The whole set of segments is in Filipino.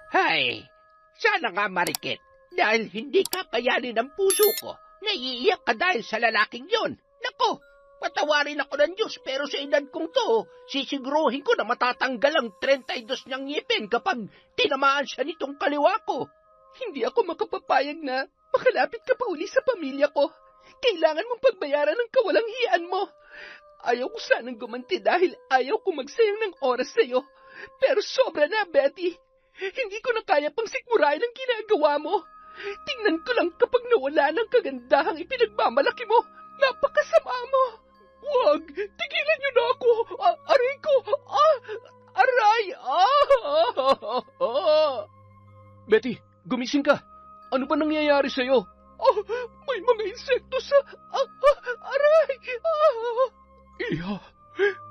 Hay, sana nga Marikit, dahil hindi kakayanin ng puso ko, naiiyak ka dahil sa lalaking yon. Nako, patawarin ako ng Diyos, pero sa edad kong to, sisiguruhin ko na matatanggal ang 32 niyang ngipin kapag tinamaan siya nitong kaliwa ko. Hindi ako makapapayag na makalapit ka pa uli sa pamilya ko. Kailangan mong pagbayaran ng kawalang-hiyan mo. Ayaw ko sanang gumanti dahil ayaw ko magsayang ng oras sa'yo. Pero sobra na, Betty. Hindi ko na kaya pang sikmurahin ang ginagawa mo. Tingnan ko lang kapag nawala ng kagandahang ipinagmamalaki mo. Napakasama mo. Huwag! Tigilan niyo na ako! Aray ko! Aray! Betty, gumising ka. Ano ba nangyayari sa'yo? May mga insekto sa... aray! Iha,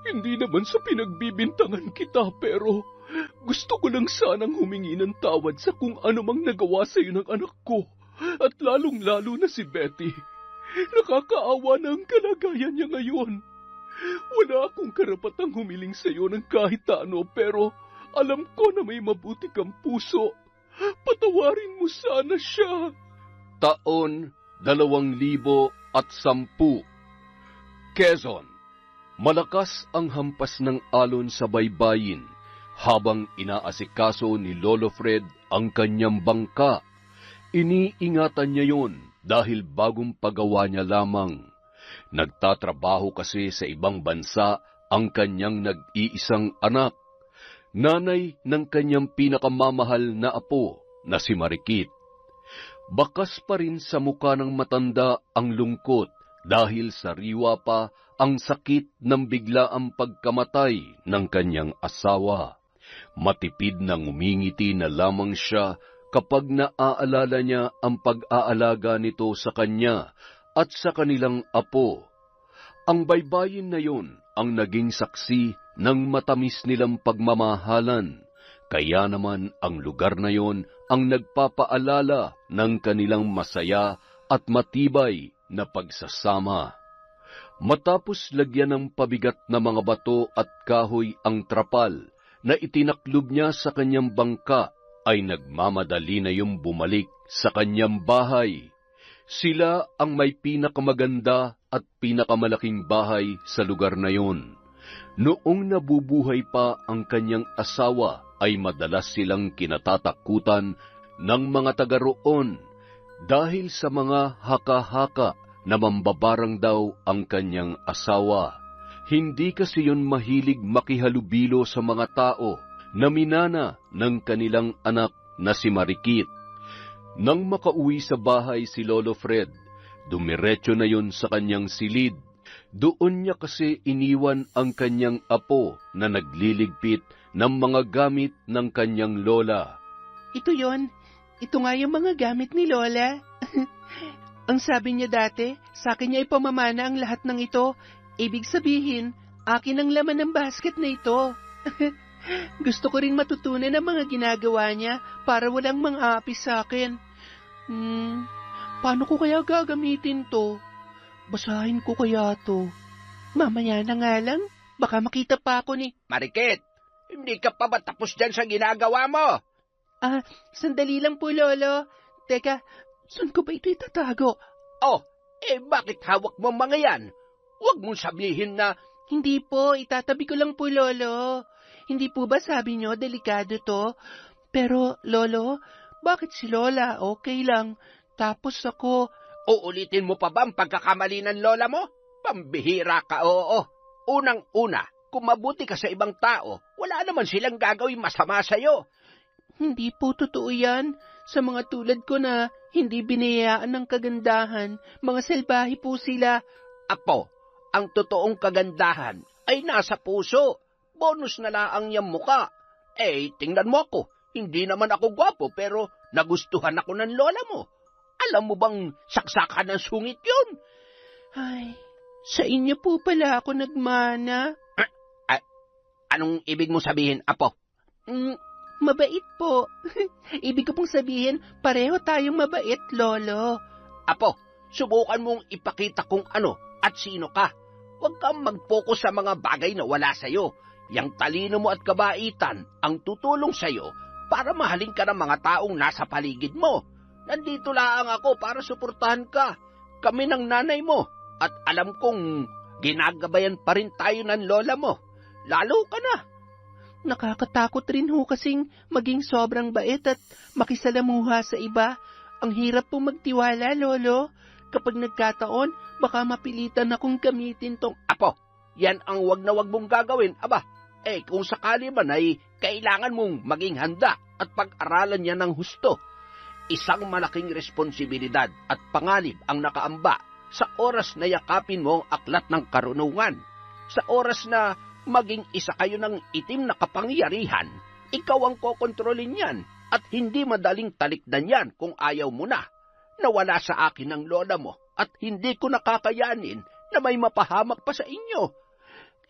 hindi naman sa pinagbibintangan kita pero gusto ko lang sanang humingi ng tawad sa kung anumang nagawa sa'yo ng anak ko at lalong-lalo na si Betty. Nakakaawa na ang kalagayan niya ngayon. Wala akong karapatang humiling sa'yo ng kahit ano pero alam ko na may mabuti kang puso. Patawarin mo sana siya. Taon 2010, Quezon. Malakas ang hampas ng alon sa baybayin habang inaasikaso ni Lolo Fred ang kanyang bangka. Iniingatan niya yon dahil bagong pagawa niya lamang. Nagtatrabaho kasi sa ibang bansa ang kanyang nag-iisang anak, nanay ng kanyang pinakamamahal na apo na si Marikit. Bakas pa rin sa muka ng matanda ang lungkot dahil sariwa pa ang sakit ng biglaang pagkamatay ng kanyang asawa. Matipid na ngumingiti na lamang siya kapag naaalala niya ang pag-aalaga nito sa kanya at sa kanilang apo. Ang baybayin na yon ang naging saksi ng matamis nilang pagmamahalan, kaya naman ang lugar na yon ang nagpapaalala ng kanilang masaya at matibay na pagsasama. Matapos lagyan ng pabigat na mga bato at kahoy ang trapal na itinaklob niya sa kanyang bangka, ay nagmamadali na yung bumalik sa kanyang bahay. Sila ang may pinakamaganda at pinakamalaking bahay sa lugar na yon. Noong nabubuhay pa ang kanyang asawa, ay madalas silang kinatatakutan ng mga taga roon dahil sa mga haka-haka na mambabarang daw ang kanyang asawa. Hindi kasi yun mahilig makihalubilo sa mga tao na minana ng kanilang anak na si Marikit. Nang makauwi sa bahay si Lolo Fred, dumiretso na yun sa kanyang silid. Doon niya kasi iniwan ang kanyang apo na nagliligpit ng mga gamit ng kanyang lola. Ito yon. Ito nga yung mga gamit ni Lola. Ang sabi niya dati, sa akin niya ipamamana ang lahat ng ito. Ibig sabihin, akin ang laman ng basket na ito. Gusto ko rin matutunan ang mga ginagawa niya para walang mang-aapi sa akin. Paano ko kaya gagamitin to? Basahin ko kaya to. Mamaya na nga lang, baka makita pa ako ni... Marikit, hindi ka pa ba tapos dyan sa ginagawa mo? Sandali lang po, Lolo. Teka, saan ko ba ito itatago? Bakit hawak mo mga yan? Huwag mong sabihin na... Hindi po, itatabi ko lang po, Lolo. Hindi po ba sabi niyo, delikado to? Pero, Lolo, bakit si Lola okay lang? Tapos ako... Uulitin mo pa ba ang pagkakamali ng lola mo? Pambihira ka, oo. Unang-una, kung mabuti ka sa ibang tao, wala naman silang gagawin masama sa'yo. Hindi po totoo yan. Sa mga tulad ko na hindi binayaan ng kagandahan, mga selbahe po sila. Apo, ang totoong kagandahan ay nasa puso. Bonus na laang niyang muka. Tingnan mo ako. Hindi naman ako gwapo pero nagustuhan ako ng lola mo. Alam mo bang saksakan ng sungit yun? Ay, sa inyo po pala ako nagmana. Anong ibig mo sabihin, Apo? Mabait po. Ibig ko pong sabihin, pareho tayong mabait, Lolo. Apo, subukan mong ipakita kung ano at sino ka. Huwag kang mag-focus sa mga bagay na wala sa'yo. Yang talino mo at kabaitan ang tutulong sa'yo para mahalin ka ng mga taong nasa paligid mo. Nandito lang ako para suportahan ka. Kami ng nanay mo. At alam kong ginagabayan pa rin tayo ng lola mo. Lalo ka na. Nakakatakot rin ho kasing maging sobrang bait at makisalamuha sa iba. Ang hirap pong magtiwala, Lolo. Kapag nagkataon, baka mapilitan akong gamitin tong... Apo, yan ang wag na wag mong gagawin. Aba, kung sakali man ay kailangan mong maging handa at pag-aralan yan ng husto. Isang malaking responsibilidad at panganib ang nakaamba sa oras na yakapin mo ang aklat ng karunungan. Sa oras na maging isa kayo ng itim na kapangyarihan, ikaw ang kokontrolin yan at hindi madaling talikdan yan kung ayaw mo na. Nawala sa akin ang lola mo at hindi ko nakakayanin na may mapahamak pa sa inyo.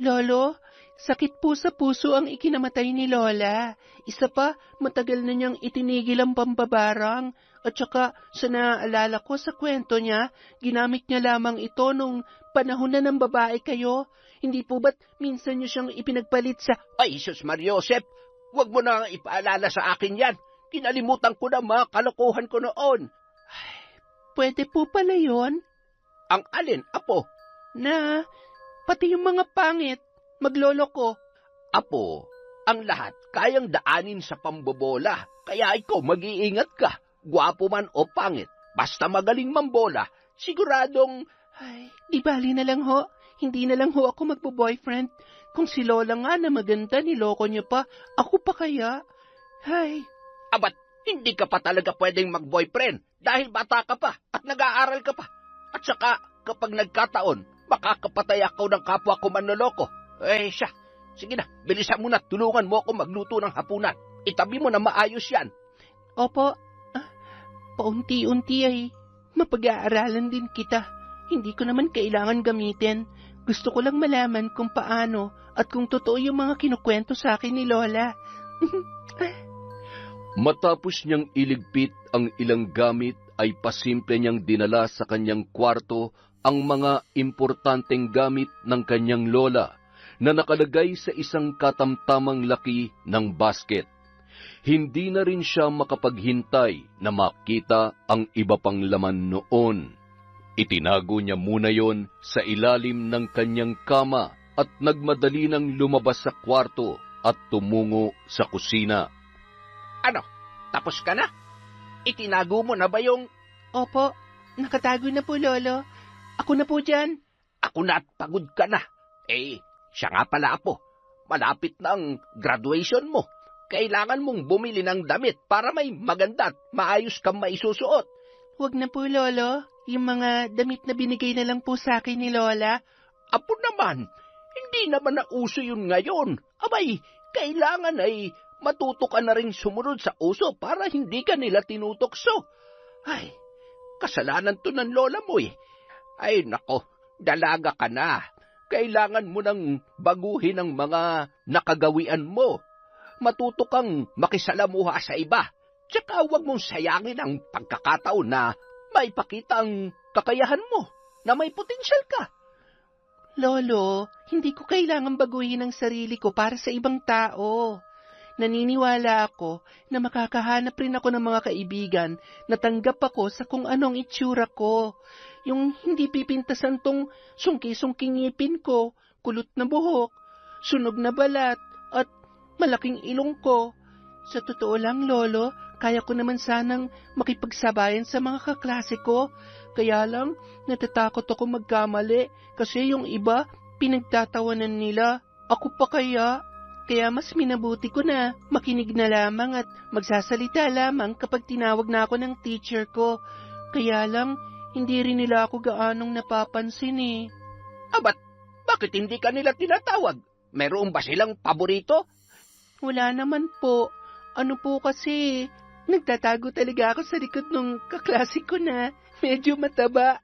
Lolo, sakit po sa puso ang ikinamatay ni Lola. Isa pa, matagal na niyang itinigil ang pambabarang. At saka, sa naaalala ko sa kwento niya, ginamit niya lamang ito nung panahon na ng babae kayo. Hindi po ba't minsan niyo siyang ipinagpalit sa... Ay, Jesus Mariosep, huwag mo na ipaalala sa akin yan. Kinalimutan ko na mga kalokohan ko noon. Pwede po pala yun? Ang alin, Apo? Na, pati yung mga pangit, maglolo ko. Apo, ang lahat kayang daanin sa pambobola, kaya ikaw mag-iingat ka, gwapo man o pangit. Basta magaling mambola, siguradong... Ay, di bali na lang ho, hindi na lang ho ako magbo-boyfriend. Kung si Lola nga na maganda, niloko niyo pa, ako pa kaya? Ay... Abat, hindi ka pa talaga pwedeng mag-boyfriend dahil bata ka pa at nag-aaral ka pa. At saka, kapag nagkataon, makakapatay ako ng kapwa ko manloloko. Siya, sige na, bilisan mo na, tulungan mo ako magluto ng hapunan. Itabi mo na maayos yan. Opo, paunti-unti ay mapag-aaralan din kita. Hindi ko naman kailangan gamitin. Gusto ko lang malaman kung paano at kung totoo yung mga kinukwento sa akin ni Lola. Matapos niyang iligpit ang ilang gamit, ay pasimple niyang dinala sa kanyang kwarto ang mga importanteng gamit ng kanyang lola na nakalagay sa isang katamtamang laki ng basket. Hindi na rin siya makapaghintay na makita ang iba pang laman noon. Itinago niya muna yon sa ilalim ng kanyang kama at nagmadali nang lumabas sa kwarto at tumungo sa kusina. Ano? Tapos ka na? Itinago mo na ba yung... Opo, nakatago na po, Lolo. Ako na po dyan. Ako na at pagod ka na. Siya nga pala, Apo. Malapit na ang graduation mo. Kailangan mong bumili ng damit para may maganda at maayos kang maisusuot. Huwag na po, Lolo. Yung mga damit na binigay na lang po sa akin ni Lola. Apo naman, hindi naman na uso yun ngayon. Abay, kailangan ay matuto ka na rin sumunod sa uso para hindi ka nila tinutokso. Ay, kasalanan to ng lola mo eh. Ay nako, dalaga ka na. Kailangan mo nang baguhin ang mga nakagawian mo. Matuto kang makisalamuha sa iba. Tsaka huwag mong sayangin ang pagkakataon na maipakita ang kakayahan mo, na may potensyal ka. Lolo, hindi ko kailangan baguhin ang sarili ko para sa ibang tao. Naniniwala ako na makakahanap rin ako ng mga kaibigan na tanggap ako sa kung anong itsura ko. Yung hindi pipintasan tong sungki-sungking ngipin ko, kulot na buhok, sunog na balat, at malaking ilong ko. Sa totoo lang, Lolo, kaya ko naman sanang makipagsabayan sa mga kaklase ko. Kaya lang, natatakot ako magkamali kasi yung iba, pinagtatawanan nila. Ako pa kaya? Kaya mas minabuti ko na makinig na lamang at magsasalita lamang kapag tinawag na ako ng teacher ko. Kaya lang, hindi rin nila ako gaanong napapansin eh. Bakit hindi ka nila tinatawag? Meron ba silang paborito? Wala naman po. Ano po kasi, nagtatago talaga ako sa likod nung kaklase ko na medyo mataba.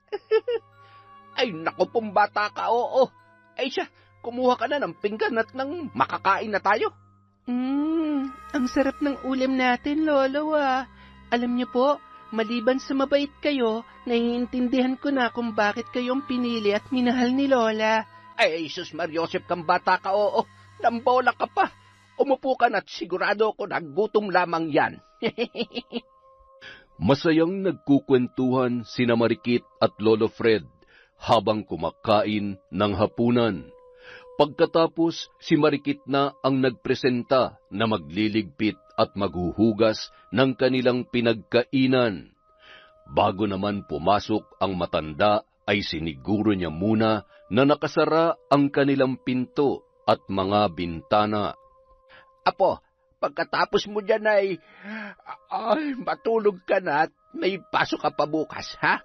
Ay nako pong bata ka, oo. Ay siya, kumuha ka na ng pinggan at nang makakain na tayo. Ang sarap ng ulam natin, Lolo ah. Alam niyo po, maliban sa mabait kayo, naiintindihan ko na kung bakit kayong pinili at minahal ni Lola. Ay, Jesus Mariosep kang bata ka, oo. Nambola ka pa. Umupo ka na't sigurado ko nagutom lamang yan. Masayang nagkukwentuhan sina Marikit at Lolo Fred habang kumakain ng hapunan. Pagkatapos, si Marikit na ang nagpresenta na magliligpit at maghuhugas ng kanilang pinagkainan. Bago naman pumasok ang matanda, ay siniguro niya muna na nakasara ang kanilang pinto at mga bintana. Apo, pagkatapos mo dyan ay matulog ka na at may pasok ka pa bukas, ha?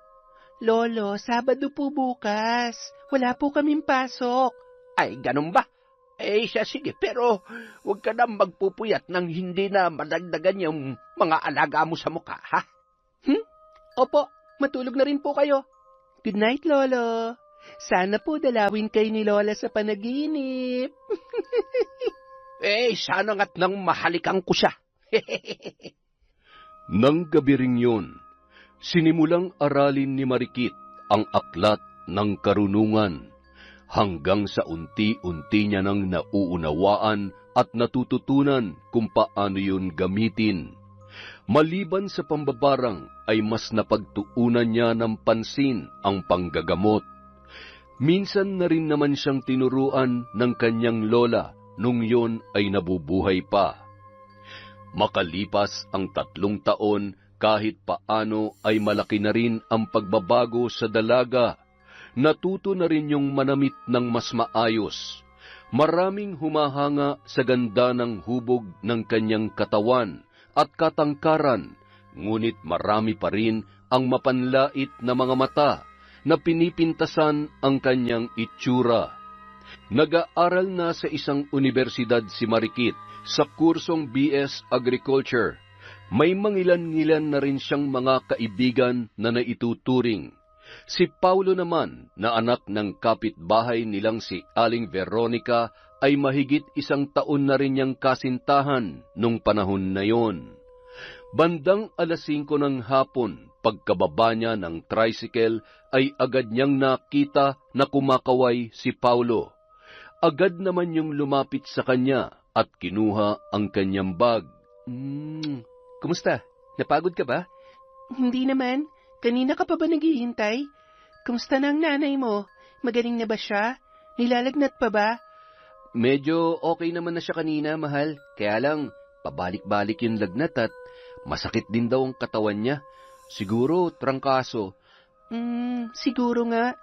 Lolo, Sabado po bukas. Wala po kaming pasok. Ay, ganun ba? Siya sige, pero huwag ka na magpupuyat nang hindi na madagdagan yung mga alaga mo sa mukha, ha? Opo, matulog na rin po kayo. Good night, Lolo. Sana po dalawin kayo ni Lola sa panaginip. Sana nga't nang mahalikan ko siya. Nang gabi ring yun, sinimulang aralin ni Marikit ang aklat ng karunungan, hanggang sa unti-unti niya nang nauunawaan at natututunan kung paano yun gamitin. Maliban sa pambabarang ay mas napagtuunan niya ng pansin ang panggagamot. Minsan na rin naman siyang tinuruan ng kanyang lola nung yon ay nabubuhay pa. Makalipas ang 3 taon, kahit paano ay malaki na rin ang pagbabago sa dalaga. Natuto na rin yung manamit ng mas maayos. Maraming humahanga sa ganda ng hubog ng kanyang katawan at katangkaran, ngunit marami pa rin ang mapanlait na mga mata na pinipintasan ang kanyang itsura. Nag-aaral na sa isang universidad si Marikit sa kursong BS Agriculture. May mangilan-ngilan na rin siyang mga kaibigan na naituturing. Si Paulo naman, na anak ng kapitbahay nilang si Aling Veronica, ay mahigit 1 taon na rin niyang kasintahan nung panahon na yon. Bandang 5:00 ng hapon, pagkababa niya ng tricycle, ay agad niyang nakita na kumakaway si Paulo. Agad naman yung lumapit sa kanya at kinuha ang kanyang bag. Kumusta? Napagod ka ba? Hindi naman. Kanina ka pa ba naghihintay? Kumusta na ang nanay mo? Magaling na ba siya? Nilalagnat pa ba? Medyo okay naman na siya kanina, mahal. Kaya lang, pabalik-balik yung lagnat at masakit din daw ang katawan niya. Siguro, trangkaso. Siguro nga.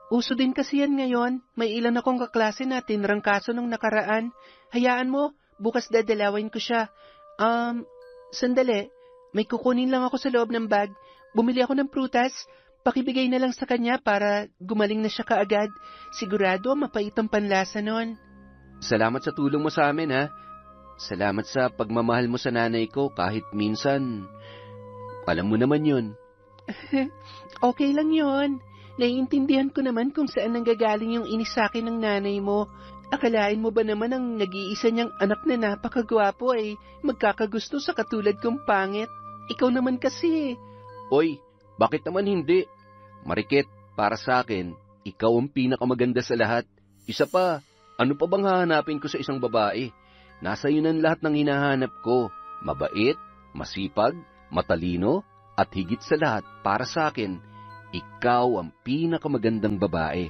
Uso din kasi yan ngayon. May ilan akong kaklase na tinrangkaso nung nakaraan. Hayaan mo, bukas dadalawin ko siya. Sandali. May kukunin lang ako sa loob ng bag. Bumili ako ng prutas. Pakibigay na lang sa kanya para gumaling na siya kaagad. Sigurado, mapait ang panlasa nun. Salamat sa tulong mo sa amin, ha? Salamat sa pagmamahal mo sa nanay ko kahit minsan. Alam mo naman yun. Okay lang yun. Naiintindihan ko naman kung saan nanggagaling yung inis sa akin ng nanay mo. Akalain mo ba naman ang nag-iisa niyang anak na napakagwapo ay magkakagusto sa katulad kong pangit? Ikaw naman kasi. Oy, bakit naman hindi? Marikit, para sa akin, ikaw ang pinakamaganda sa lahat. Isa pa, ano pa bang hahanapin ko sa isang babae? Nasa yun ang lahat ng hinahanap ko. Mabait, masipag, matalino, at higit sa lahat, para sa akin, ikaw ang pinakamagandang babae.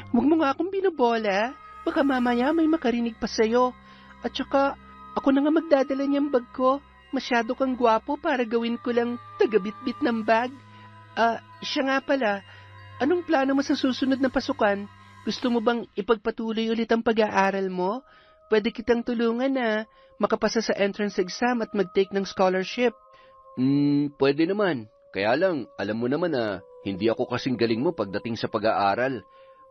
Huwag mo nga akong binobola. Baka mamaya may makarinig pa sa'yo. At saka, ako na nga magdadala niyang bag ko. Masyado kang gwapo para gawin ko lang tagabitbit ng bag. Siya nga pala, anong plano mo sa susunod na pasukan? Gusto mo bang ipagpatuloy ulit ang pag-aaral mo? Pwede kitang tulungan na makapasa sa entrance exam at mag-take ng scholarship. Pwede naman. Kaya lang, alam mo naman na hindi ako kasing galing mo pagdating sa pag-aaral.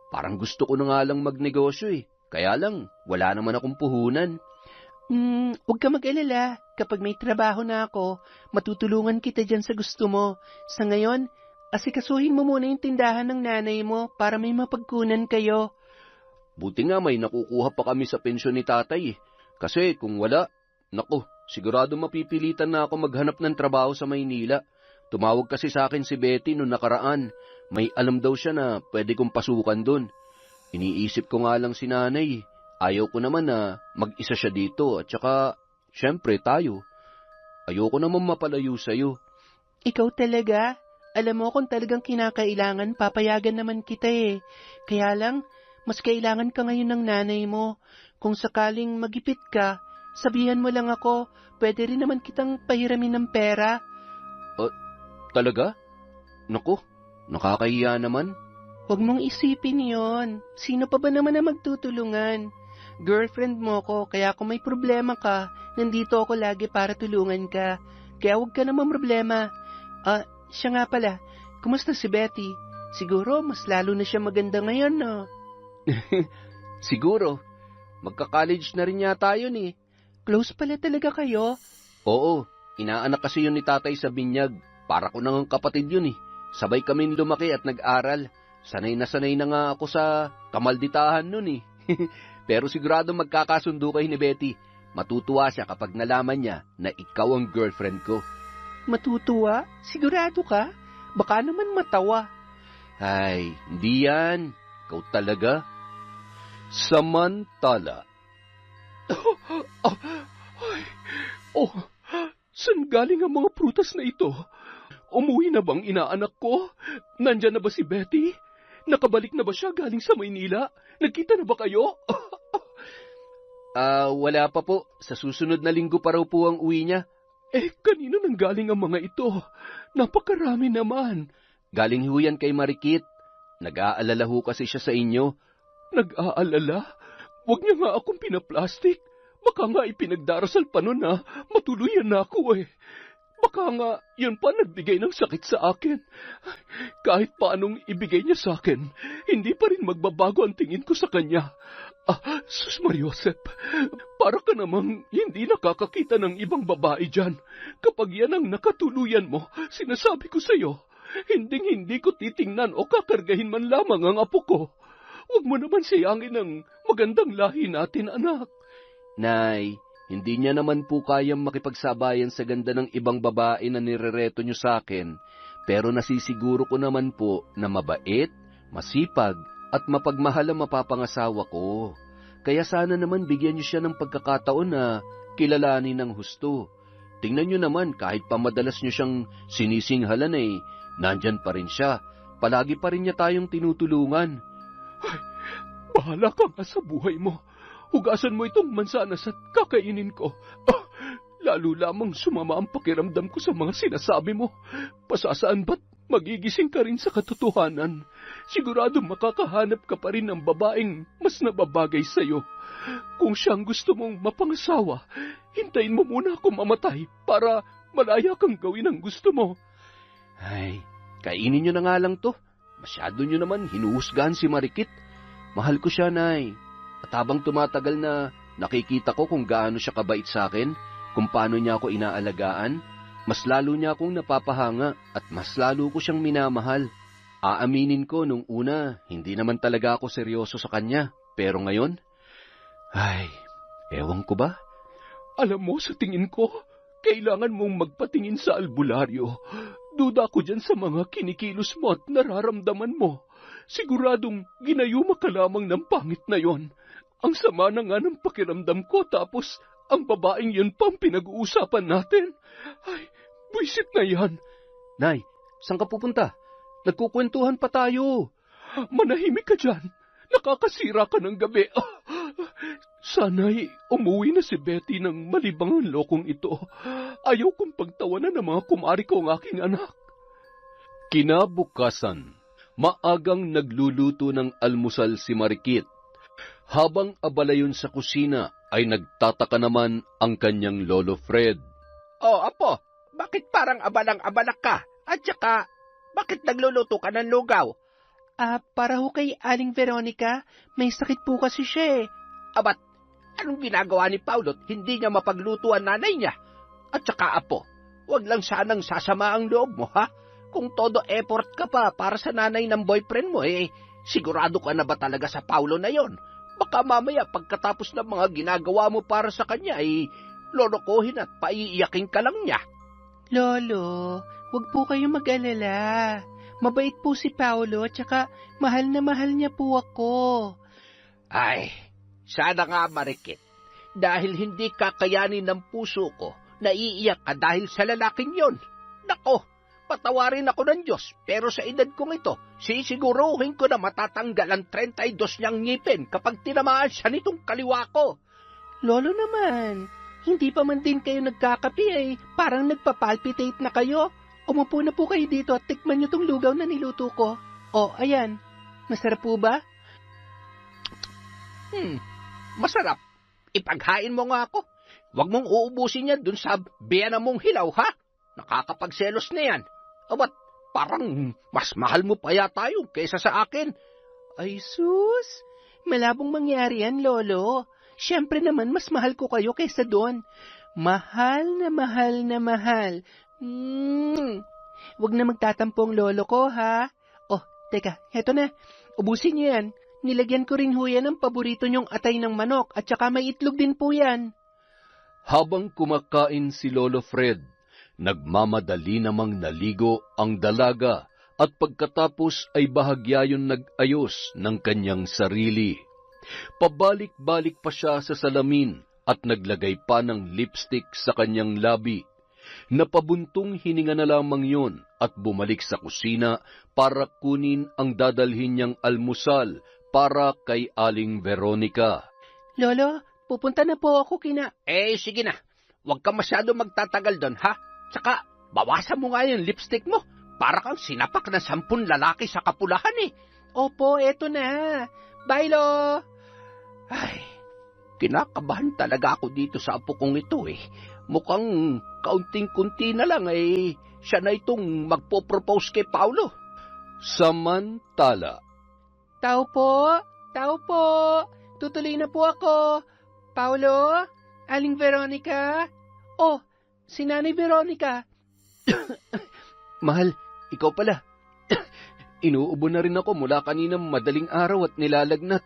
Parang gusto ko na nga lang magnegosyo eh. Kaya lang, wala naman akong puhunan. Huwag ka mag-alala. Kapag may trabaho na ako, matutulungan kita dyan sa gusto mo. Sa ngayon, asikasuhin mo muna yung tindahan ng nanay mo para may mapagkunan kayo. Buti nga may nakukuha pa kami sa pensyon ni tatay eh. Kasi kung wala, naku, sigurado mapipilitan na ako maghanap ng trabaho sa Maynila. Tumawag kasi sa akin si Betty noong nakaraan. May alam daw siya na pwede kong pasukan doon. Iniisip ko nga lang si nanay. Ayaw ko naman na mag-isa siya dito at saka, syempre tayo. Ayoko naman mapalayo sa'yo. Ikaw talaga? Alam mo kung talagang kinakailangan, papayagan naman kita eh. Kaya lang, mas kailangan ka ngayon ng nanay mo. Kung sakaling magipit ka, sabihan mo lang ako, pwede rin naman kitang pahiramin ng pera. Talaga? Naku, nakakahiya naman. Huwag mong isipin yon. Sino pa ba naman na magtutulungan? Girlfriend mo ko, kaya kung may problema ka, nandito ako lagi para tulungan ka. Kaya huwag ka naman problema. Siya nga pala, kumusta si Betty? Siguro, mas lalo na siya maganda ngayon, no? Siguro. Magka-college na rin yata yun eh. Close pala talaga kayo? Oo, inaanak kasi yun ni tatay sa binyag. Para ko nang kapatid yun eh. Sabay kami lumaki at nag-aral. Sanay na nga ako sa kamalditahan nun eh. Pero sigurado magkakasundo kayo ni Betty. Matutuwa siya kapag nalaman niya na ikaw ang girlfriend ko. Matutuwa? Sigurado ka? Baka naman matawa. Ay, hindi yan. Ikaw talaga. Samantala. Saan galing ang mga prutas na ito? Umuwi na bang inaanak ko? Nandyan na ba si Betty? Nakabalik na ba siya galing sa Maynila? Nagkita na ba kayo? Wala pa po. Sa susunod na linggo pa raw po ang uwi niya. Kanino nang galing ang mga ito? Napakarami naman. Galing ho yan kay Marikit. Nag-aalala ho kasi siya sa inyo. Nag-aalala? Huwag niya nga akong pinaplastik. Baka nga ipinagdarasal pa nun na matuluyan na ako eh. Baka nga yun pa nagbigay ng sakit sa akin. Kahit paanong ibigay niya sa akin, hindi pa rin magbabago ang tingin ko sa kanya. Sus Mariosep, para ka namang hindi nakakakita ng ibang babae dyan. Kapag yan ang nakatuluyan mo, sinasabi ko sa'yo, hindi ko titingnan o kakargahin man lamang ang apo ko. Huwag mo naman sayangin ang magandang lahi natin, anak. Nay, hindi niya naman po kayang makipagsabayan sa ganda ng ibang babae na nirereto niyo sa akin, pero nasisiguro ko naman po na mabait, masipag, at mapagmahal ang mapapangasawa ko. Kaya sana naman bigyan niyo siya ng pagkakataon na kilalanin ng husto. Tingnan niyo naman, kahit pa madalas niyo siyang sinisinghalan nandyan pa rin siya. Palagi pa rin niya tayong tinutulungan. Ay, bahala ka nga sa buhay mo. Hugasan mo itong mansanas at kakainin ko. Lalo lamang sumama ang pakiramdam ko sa mga sinasabi mo. Pasasaan ba't magigising ka rin sa katotohanan? Sigurado makakahanap ka pa rin ng babaeng mas nababagay sa'yo. Kung siyang gusto mong mapangasawa, hintayin mo muna ako mamatay para malaya kang gawin ang gusto mo. Ay, kainin niyo na nga lang to. Masyado niyo naman hinuhusgahan si Marikit. Mahal ko siya, Nay. At habang tumatagal na nakikita ko kung gaano siya kabait sa akin, kung paano niya ako inaalagaan, mas lalo niya akong napapahanga at mas lalo ko siyang minamahal. Aaminin ko nung una, hindi naman talaga ako seryoso sa kanya. Pero ngayon, ewan ko ba? Alam mo, sa tingin ko, kailangan mong magpatingin sa albularyo. Duda ko dyan sa mga kinikilos mo at nararamdaman mo. Siguradong ginayuma ka lamang ng pangit na yon. Ang sama na nga ng pakiramdam ko, tapos ang babaeng yun pa ang pinag-uusapan natin. Ay, buisit na yan. Nay, saan ka pupunta? Nagkukwentuhan pa tayo. Manahimik ka dyan. Nakakasira ka ng gabi. Sana'y umuwi na si Betty ng malibang ang lokong ito. Ayaw kong pagtawanan ng mga kumari ko ang aking anak. Kinabukasan, maagang nagluluto ng almusal si Marikit. Habang abala yun sa kusina, ay nagtataka naman ang kanyang lolo Fred. Apo, bakit parang abalang-abala ka? At saka, bakit nagluluto ka ng lugaw? Para ho kay Aling Veronica, may sakit po kasi siya eh. Abat, anong ginagawa ni Paulot? Hindi niya mapagluto ang nanay niya. At saka, Apo, wag lang sanang sasama ang loob mo, ha? Kung todo effort ka pa para sa nanay ng boyfriend mo, sigurado ka na ba talaga sa Paulo na yon? Baka mamaya pagkatapos ng mga ginagawa mo para sa kanya, lolokohin at paiiyakin ka lang niya. Lolo, wag po kayong mag-alala. Mabait po si Paulo, tsaka mahal na mahal niya po ako. Ay, Sana nga, Marikit. Dahil hindi kakayanin ng puso ko, naiiyak ka dahil sa lalaking yon. Nako, patawarin ako ng Diyos, pero sa edad kong ito, sisiguruhin ko na matatanggal ang 32 niyang ngipin kapag tinamaan siya nitong kaliwa ko. Lolo naman, hindi pa man din kayo nagkakapi ay parang nagpapalpitate na kayo. Umupo na po kayo dito at tikman niyo tong lugaw na niluto ko. O, ayan. Masarap po ba? Masarap. Ipaghain mo nga ako. Huwag mong uubusin yan dun sa biyana mong hilaw, ha? Nakakapagselos na yan. Abat, parang mas mahal mo pa yata yun kaysa sa akin. Ay sus, malabong mangyari yan, Lolo. Siyempre naman, mas mahal ko kayo kaysa doon. Mahal na mahal na mahal. Huwag na magtatampong lolo ko, ha? Oh, teka, heto na. Ubusin niyo yan. Nilagyan ko rin ho yan ng paborito niyong atay ng manok at saka may itlog din po yan. Habang kumakain si Lolo Fred, nagmamadali namang naligo ang dalaga at pagkatapos ay bahagya yun nag-ayos ng kanyang sarili. Pabalik-balik pa siya sa salamin at naglagay pa ng lipstick sa kanyang labi. Napabuntong hininga na lamang yun at bumalik sa kusina para kunin ang dadalhin niyang almusal para kay Aling Veronica. Lolo, pupunta na po ako kina... Sige na. Huwag ka masyado magtatagal doon, ha? Tsaka, bawasan mo nga yung lipstick mo. Para kang sinapak na 10 lalaki sa kapulahan, eh. Opo, eto na. Bye, Lo. Ay, kinakabahan talaga ako dito sa apo kong ito, eh. Mukhang kaunting-kunti na lang, eh. Siya na itong magpo-propose kay Paulo. Samantala, Tao po. Tutuloy na po ako. Paulo, Aling Veronica. Oh, si Nanay Veronica. Mahal, ikaw pala. Inuubo na rin ako mula kaninang madaling araw at nilalagnat.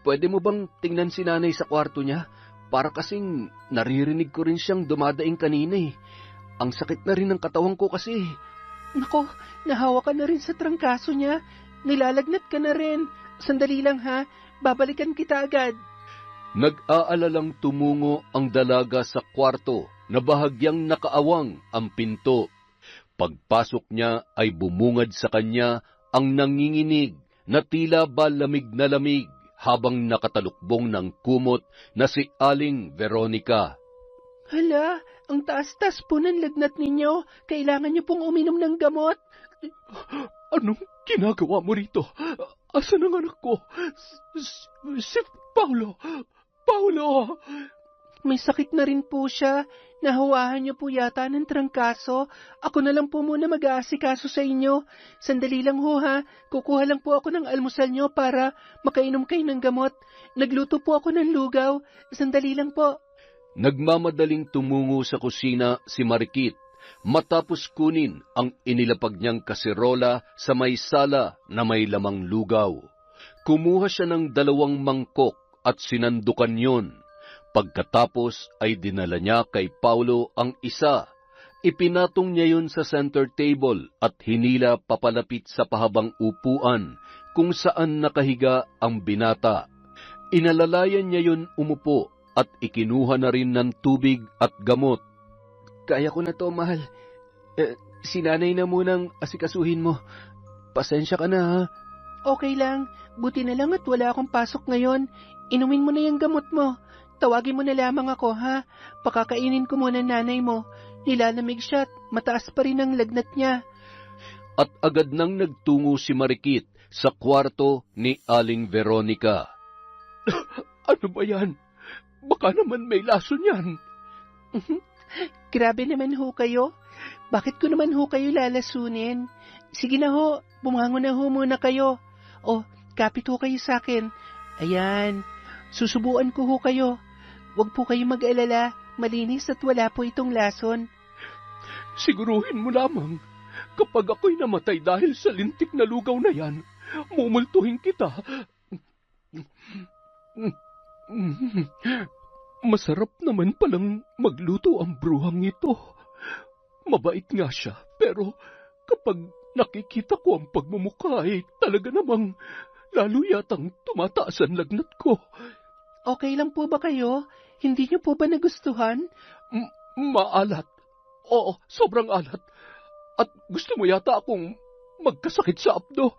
Pwede mo bang tingnan si nanay sa kwarto niya? Para kasing naririnig ko rin siyang dumadaing kanina eh. Ang sakit na rin ng katawan ko kasi. Nako, nahawa ka na rin sa trangkaso niya. Nilalagnat ka na rin. Sandali lang ha, babalikan kita agad. Nag-aalalang tumungo ang dalaga sa kwarto na bahagyang nakaawang ang pinto. Pagpasok niya ay bumungad sa kanya ang nanginginig na tila ba lamig na lamig habang nakatalukbong ng kumot na si Aling Veronica. Hala, ang taas-taas po ng lagnat ninyo. Kailangan niyo pong uminom ng gamot. Anong ginagawa mo rito? Asan ang anak ko? Si Paulo! Paulo! May sakit na rin po siya. Nahawahan niyo po yata ng trangkaso. Ako na lang po muna mag-aasikaso sa inyo. Sandali lang ho ha. Kukuha lang po ako ng almusal niyo para makainom kayo ng gamot. Nagluto po ako ng lugaw. Sandali lang po. Nagmamadaling tumungo sa kusina si Marikit matapos kunin ang inilapag niyang kaserola sa may sala na may lamang lugaw. Kumuha siya ng 2 mangkok at sinandukan yon. Pagkatapos ay dinala niya kay Paulo ang isa. Ipinatong niya yun sa center table at hinila papalapit sa pahabang upuan kung saan nakahiga ang binata. Inalalayan niya yun umupo at ikinuha na rin ng tubig at gamot. Kaya ko na to, mahal. Si nanay na munang asikasuhin mo. Pasensya ka na, ha? Okay lang. Buti na lang at wala akong pasok ngayon. Inumin mo na yung gamot mo. Tawagin mo na lamang ako, ha? Pakakainin ko muna nanay mo. Nilalamig siya at mataas pa rin ang lagnat niya. At agad nang nagtungo si Marikit sa kwarto ni Aling Veronica. Ano ba yan? Baka naman may lason yan. Grabe naman ho kayo. Bakit ko naman ho kayo lalasunin? Sige na ho, bumangon na ho muna kayo. O, kapit ho kayo sa akin. Ayan, susubuan ko ho kayo. Huwag po kayo mag-alala, malinis at wala po itong lason. Siguruhin mo lamang, kapag ako'y namatay dahil sa lintik na lugaw na yan, mumultuhin kita. Masarap naman palang magluto ang bruhang ito. Mabait nga siya, pero kapag nakikita ko ang pagmumukha ay talaga namang lalo yatang tumataas ang lagnat ko. Okay lang po ba kayo? Hindi niyo po ba nagustuhan? Maalat. Oo, sobrang alat. At gusto mo yata akong magkasakit sa apdo.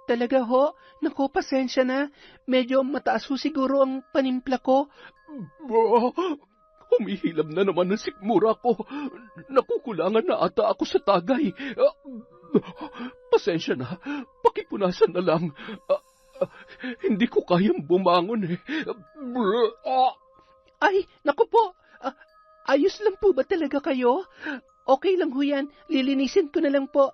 Talaga ho? Naku, pasensya na. Medyo mataas ho siguro ang panimpla ko. Humihilab na naman ang sikmura ko. Nakukulangan na ata ako sa tagay. Pasensya na. Pakipunasan na lang. Hindi ko kayang bumangon eh. Ay, naku po. Ayos lang po ba talaga kayo? Okay lang ho yan. Lilinisin ko na lang po.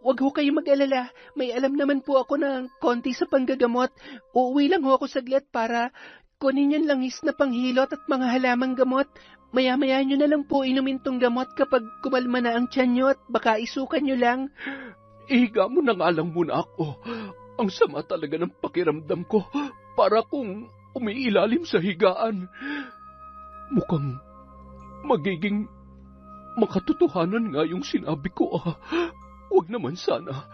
Huwag ho kayo mag-alala. May alam naman po ako ng konti sa panggagamot. Uuwi lang ho ako saglit para kunin yung langis na panghilot at mga halamang gamot. Maya-maya nyo na lang po inumin tong gamot kapag kumalma na ang tiyan nyo at baka isukan nyo lang. Ihiga mo na nga lang muna ako. Ang sama talaga ng pakiramdam ko. Para kung umiilalim sa higaan. Mukhang magiging makatotohanan nga yung sinabi ko. Huwag naman sana.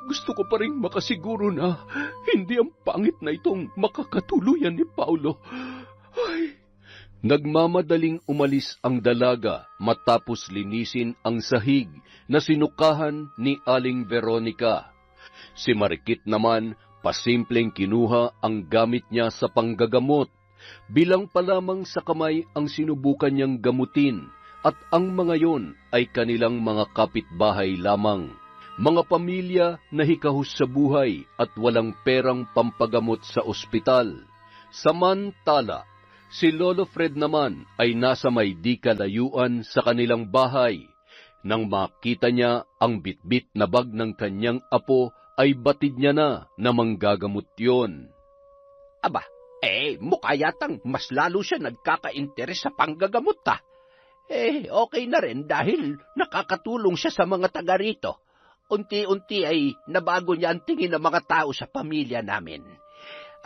Gusto ko pa rin makasiguro na hindi ang pangit na itong makakatuluyan ni Paulo. Ay. Nagmamadaling umalis ang dalaga matapos linisin ang sahig na sinukahan ni Aling Veronica. Si Marikit naman pasimpleng kinuha ang gamit niya sa panggagamot. Bilang pa lamang sa kamay ang sinubukan niyang gamutin at ang mga yon ay kanilang mga kapitbahay lamang. Mga pamilya na hikahus sa buhay at walang perang pampagamot sa ospital. Samantala, si Lolo Fred naman ay nasa may di kalayuan sa kanilang bahay. Nang makita niya ang bitbit na bag ng kanyang apo, ay batid niya na manggagamot yon. Aba, mukha yatang mas lalo siya nagkaka-interes sa panggagamot okay na rin dahil nakakatulong siya sa mga taga rito. Unti-unti ay nabago niya ang tingin ng mga tao sa pamilya namin.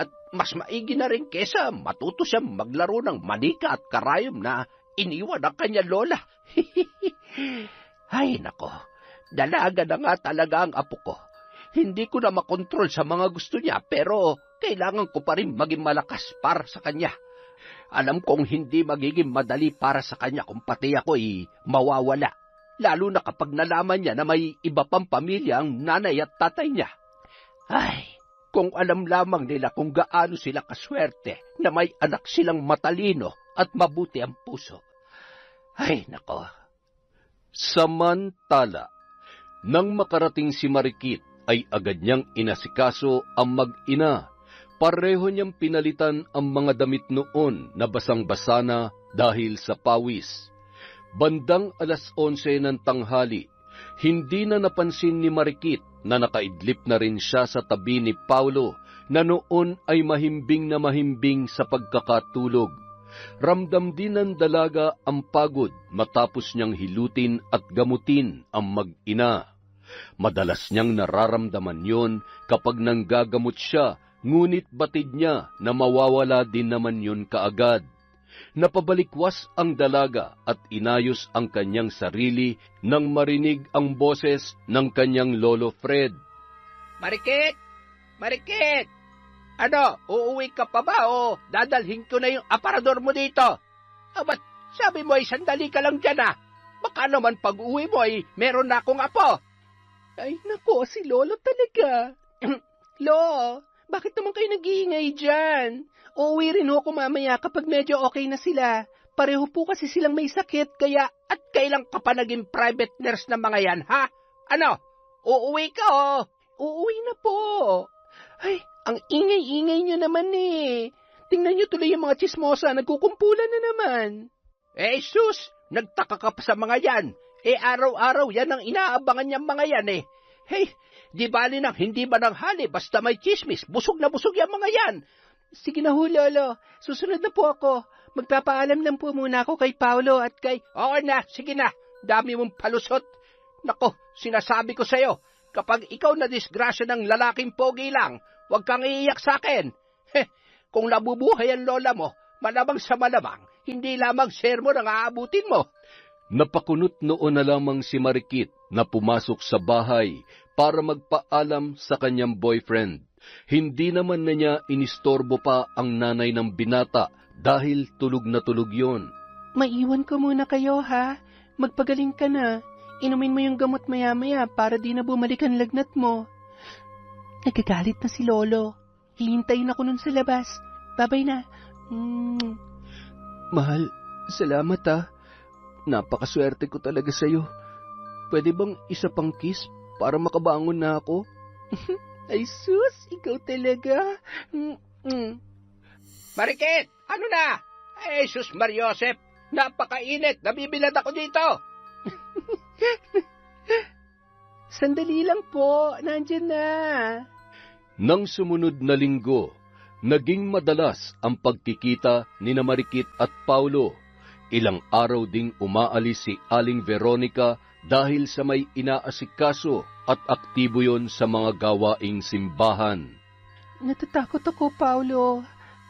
At mas maigi na rin kesa matuto siyang maglaro ng manika at karayom na iniwan ang kanya lola. Ay nako, dalaga na nga talaga ang apo ko. Hindi ko na makontrol sa mga gusto niya pero kailangan ko pa rin maging malakas para sa kanya. Alam kong hindi magiging madali para sa kanya kung pati ako'y mawawala. Lalo na kapag nalaman niya na may iba pang pamilya ang nanay at tatay niya. Ay, kung alam lamang nila kung gaano sila kaswerte na may anak silang matalino at mabuti ang puso. Ay, nako. Samantala, nang makarating si Marikit, ay agad niyang inasikaso ang mag-ina. Pareho niyang pinalitan ang mga damit noon na basang-basa na dahil sa pawis. Bandang 11:00 ng tanghali, hindi na napansin ni Marikit na nakaidlip na rin siya sa tabi ni Paulo na noon ay mahimbing na mahimbing sa pagkakatulog. Ramdam din ng dalaga ang pagod matapos niyang hilutin at gamutin ang mag-ina. Madalas niyang nararamdaman yon kapag nanggagamot siya, ngunit batid niya na mawawala din naman yon kaagad. Napabalikwas ang dalaga at inayos ang kanyang sarili nang marinig ang boses ng kanyang Lolo Fred. Marikit! Marikit! Ano, uuwi ka pa ba o dadalhin ko na yung aparador mo dito? Ba't sabi mo ay sandali ka lang dyan Baka naman pag uwi mo ay meron na akong apo. Ay, nako, si Lolo talaga. Lo, bakit naman kayo nag-iingay dyan? Uuwi rin ho ako mamaya kapag medyo okay na sila. Pareho po kasi silang may sakit, kaya... At kailan ka pa naging private nurse ng mga yan, ha? Ano? Uuwi ka Uuwi na po. Ay, ang ingay-ingay nyo naman Tingnan nyo tuloy yung mga chismosa, nagkukumpulan na naman. sus! Nagtaka ka pa sa mga yan. Araw-araw yan ang inaabangan niyang mga yan Hey, di bali nang hindi ba nang hali, basta may chismis, busog na busog yung mga yan. Sige na ho, Lolo. Susunod na po ako. Magpapaalam lang po muna ako kay Paulo at kay... Oo na, sige na. Dami mong palusot. Nako, sinasabi ko sa'yo, kapag ikaw na disgrasya ng lalaking pogi lang, huwag kang iiyak sa akin. Kung nabubuhay ang lola mo, malamang sa malamang, hindi lamang sermon ang aabutin mo. Napakunot noon na lamang si Marikit na pumasok sa bahay para magpaalam sa kanyang boyfriend. Hindi naman na niya inistorbo pa ang nanay ng binata dahil tulog na tulog yon. Maiwan ko muna kayo, ha? Magpagaling ka na. Inumin mo yung gamot maya-maya para di na bumalik ang lagnat mo. Nagagalit na si Lolo. Hihintayin ako nun sa labas. Babay na. Mahal, salamat ha. Napakaswerte ko talaga sa'yo. Pwede bang isa pang kiss para makabangon na ako? Ay sus, ikaw talaga. Marikit, ano na? Ay, sus Mariosep, napakainit, nabibilad ako dito. Sandali lang po, nandyan na. Nang sumunod na linggo, naging madalas ang pagkikita ni na Marikit at Paulo. Ilang araw ding umaalis si Aling Veronica dahil sa may inaasikaso at aktibo yon sa mga gawaing simbahan. Natatakot ako, Paulo.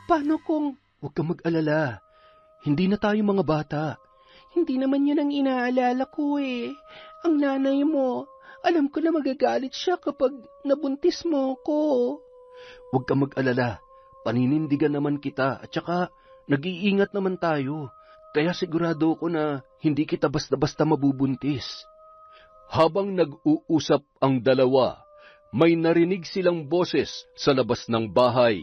Paano kung... Huwag kang mag-alala. Hindi na tayo mga bata. Hindi naman yun ang inaalala ko eh. Ang nanay mo, alam ko na magagalit siya kapag nabuntis mo ko. Huwag kang mag-alala. Paninindigan naman kita at saka nag-iingat naman tayo. Kaya sigurado ko na hindi kita basta-basta mabubuntis. Habang nag-uusap ang dalawa, may narinig silang boses sa labas ng bahay.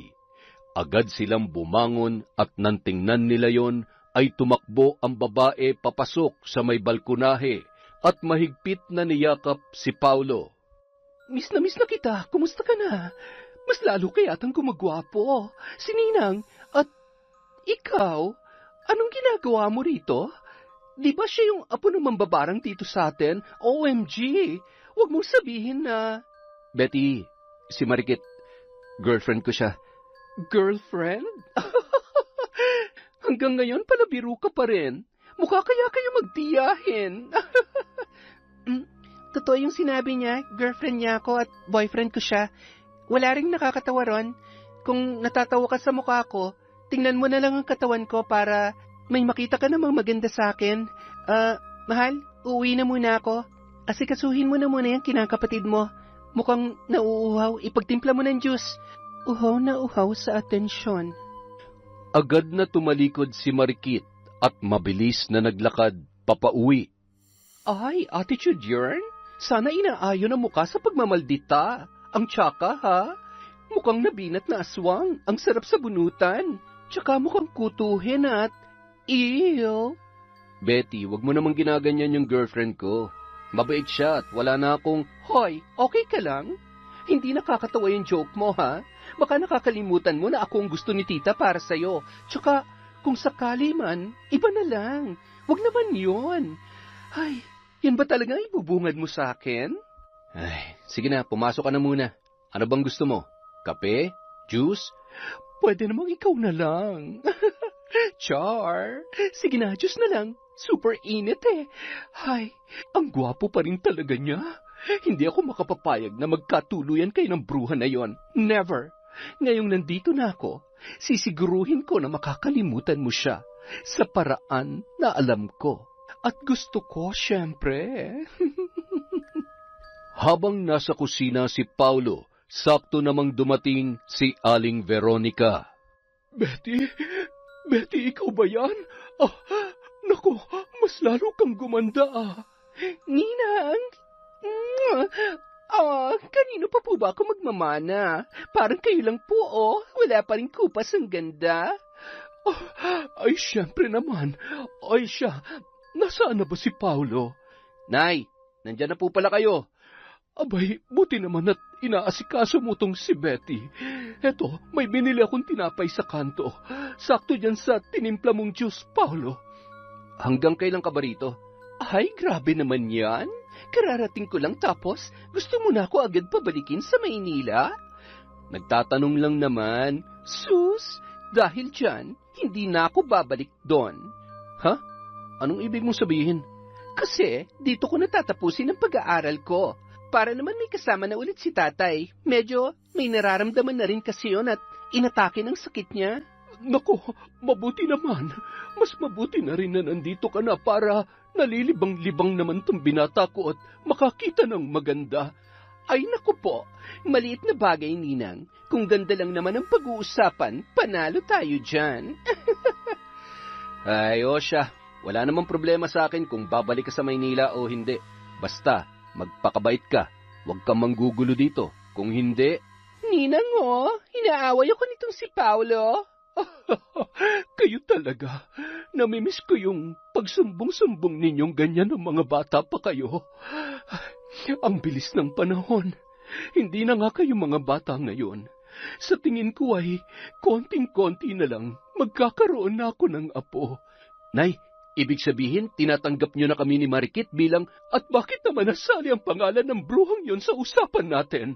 Agad silang bumangon at nang tingnan nila yon ay tumakbo ang babae papasok sa may balkonahe at mahigpit na niyakap si Paulo. Miss na kita. Kumusta ka na? Mas lalo kayatang gumagwapo. Si Ninang at ikaw, anong ginagawa mo rito? Di ba siya yung apo ng mambabarang dito sa atin? OMG! Huwag mong sabihin na... Betty, si Marikit, girlfriend ko siya. Girlfriend? Hanggang ngayon palabiro ka pa rin. Mukha kaya kayo magtiyahin. Totoo yung sinabi niya, girlfriend niya ako at boyfriend ko siya. Wala ring nakakatawa ron. Kung natatawa ka sa mukha ko, tingnan mo na lang ang katawan ko para may makita ka namang maganda sa akin. Mahal, uuwi na muna ako. Asikasuhin mo na muna yung kinakapatid mo. Mukhang nauuhaw, ipagtimpla mo ng juice. Uhaw na uhaw sa atensyon. Agad na tumalikod si Marikit at mabilis na naglakad papauwi. Ay, attitude yarn? Sana inaayon ang mukha sa pagmamaldita. Ang tsaka, ha? Mukhang nabinat na aswang. Ang sarap sa bunutan. Tsaka mukhang kutuhin at... Ew! Betty, wag mo namang ginaganyan yung girlfriend ko. Mabait siya at wala na akong... Hoy, okay ka lang? Hindi nakakatawa yung joke mo, ha? Baka nakakalimutan mo na ako ang gusto ni tita para sa'yo. Tsaka, kung sakali man, iba na lang. Wag naman yun. Ay, yan ba talaga ibubungad mo sa akin? Ay, sige na, pumasok ka na muna. Ano bang gusto mo? Kape? Juice? Pwede namang ikaw na lang. Char, sige na, juice na lang. Super init eh. Ay, ang gwapo pa rin talaga niya. Hindi ako makapapayag na magkatuluyan kayo ng bruha na yon. Never. Ngayong nandito na ako, sisiguruhin ko na makakalimutan mo siya sa paraan na alam ko. At gusto ko, syempre. Habang nasa kusina si Paulo, sakto namang dumating si Aling Veronica. Betty, ikaw ba yan? Naku, mas lalo kang gumanda Ninang! Kanino pa po ba ako magmamana? Parang kayo lang po, Wala pa rin kupas ang ganda. Ay, syempre naman. Ay, siya. Nasaan na ba si Paulo? Nay, nandyan na po pala kayo. Abay, buti naman at inaasikaso mo tong si Betty. Eto, may binili akong tinapay sa kanto. Sakto dyan sa tinimpla mong juice, Paulo. Hanggang kailan ka ba rito? Ay, grabe naman yan. Kararating ko lang tapos gusto mo na ako agad pabalikin sa Maynila? Nagtatanong lang naman. Sus, dahil dyan, hindi na ako babalik doon. Ha? Anong ibig mong sabihin? Kasi dito ko natatapusin ang pag-aaral ko. Para naman may kasama na ulit si tatay. Medyo may nararamdaman na rin kasi yun at inatake ng sakit niya. Nako, mabuti naman. Mas mabuti na rin na nandito ka na para nalilibang-libang naman tong binata ko at makakita ng maganda. Ay naku po, maliit na bagay, Ninang. Kung ganda lang naman ang pag-uusapan, panalo tayo dyan. Ay, siya. Wala namang problema sa akin kung babalik ka sa Maynila o hindi. Basta, magpakabait ka. Huwag kang manggugulo dito. Kung hindi... Ninang, inaaway ako nitong si Paulo. Kayo talaga. Namimiss ko yung pagsumbong-sumbong ninyong ganyan ng mga bata pa kayo. Ang bilis ng panahon. Hindi na nga kayo mga bata ngayon. Sa tingin ko ay konting-konti na lang magkakaroon na ako ng apo. Nay, ibig sabihin tinatanggap niyo na kami ni Marikit bilang at bakit naman nasali ang pangalan ng bruhang yon sa usapan natin?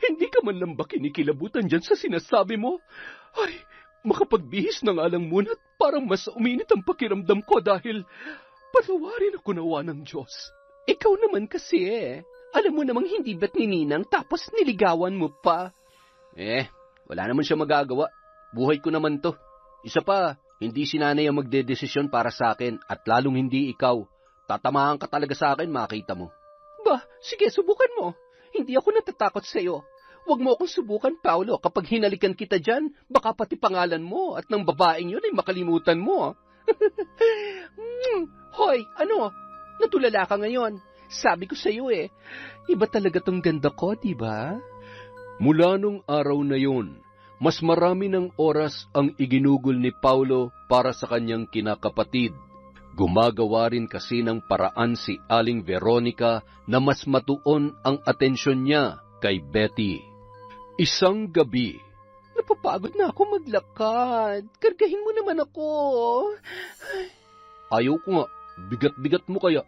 Hindi ka man lang ba kinikilabutan dyan sa sinasabi mo? Ay, makapagbihis na nga lang muna at parang mas uminit ang pakiramdam ko dahil patawarin ako nawa ng Diyos. Ikaw naman kasi Alam mo namang hindi ba't ni Ninang tapos niligawan mo pa? Wala naman siya magagawa. Buhay ko naman to. Isa pa, hindi si nanay ang magdedesisyon para sa akin at lalong hindi ikaw. Tatamaan ka talaga sa akin, makita mo. Sige, subukan mo. Hindi ako natatakot sa'yo. Huwag mo akong subukan, Paulo. Kapag hinalikan kita dyan, baka pati pangalan mo at ng babaeng yun ay makalimutan mo. Hoy, natulala ka ngayon. Sabi ko sa'yo iba talaga tong ganda ko, diba? Mula nung araw na yun, mas marami ng oras ang iginugol ni Paulo para sa kanyang kinakapatid. Gumagawa rin kasi ng paraan si Aling Veronica na mas matuon ang atensyon niya kay Betty. Isang gabi, Napapagod na ako maglakad. Kargahin mo naman ako. ayaw ko nga, bigat-bigat mo kaya.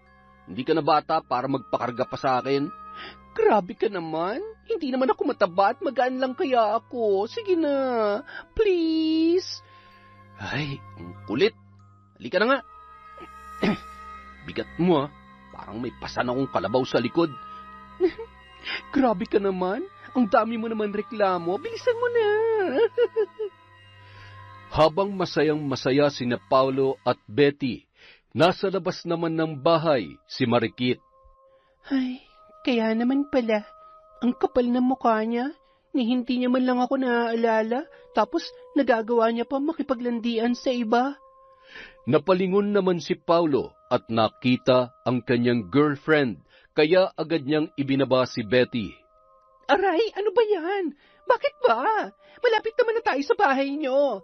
Hindi ka na bata para magpakarga pa sa akin. Grabe ka naman. Hindi naman ako mataba at magaan lang kaya ako. Sige na. Please. Ay, ang kulit. Halika na nga. Bigat mo Parang may pasan akong kalabaw sa likod. Grabe ka naman. Ang dami mo naman reklamo. Bilisan mo na. Habang masayang-masaya sina Paulo at Betty, nasa labas naman ng bahay si Marikit. Ay, kaya naman pala. Ang kapal ng mukha niya. Ni hindi niya man lang ako naaalala. Tapos nagagawa niya pa makipaglandian sa iba. Napalingon naman si Paulo at nakita ang kanyang girlfriend, kaya agad niyang ibinaba si Betty. Aray, ano ba yan? Bakit ba? Malapit naman na tayo sa bahay niyo.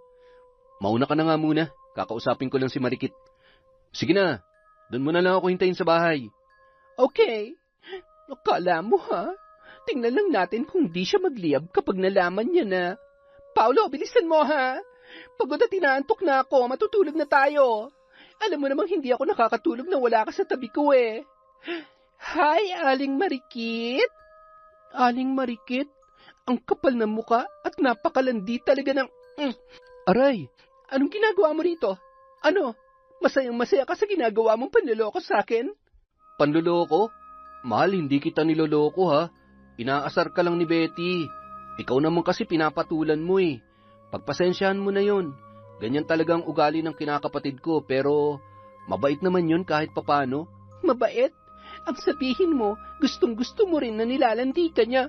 Mauna ka na nga muna, kakausapin ko lang si Marikit. Sige na, doon mo na lang ako hintayin sa bahay. Okay. Akala mo Tingnan lang natin kung di siya magliyab kapag nalaman niya na. Paulo, bilisan mo Pagod at inaantok na ako, matutulog na tayo. Alam mo namang hindi ako nakakatulog na wala ka sa tabi ko Hi, Aling Marikit. Aling Marikit? Ang kapal ng muka at napakalandi talaga ng... Aray, anong ginagawa mo rito? Masayang-masaya ka sa ginagawa mong panloloko sa akin? Panloloko? Mahal, hindi kita niloloko Inaasar ka lang ni Betty. Ikaw naman kasi pinapatulan mo Pagpasensyahan mo na yon. Ganyan talaga ang ugali ng kinakapatid ko, pero mabait naman yun kahit papano. Mabait? Ang sabihin mo, gustong-gusto mo rin na nilalandi ka niya.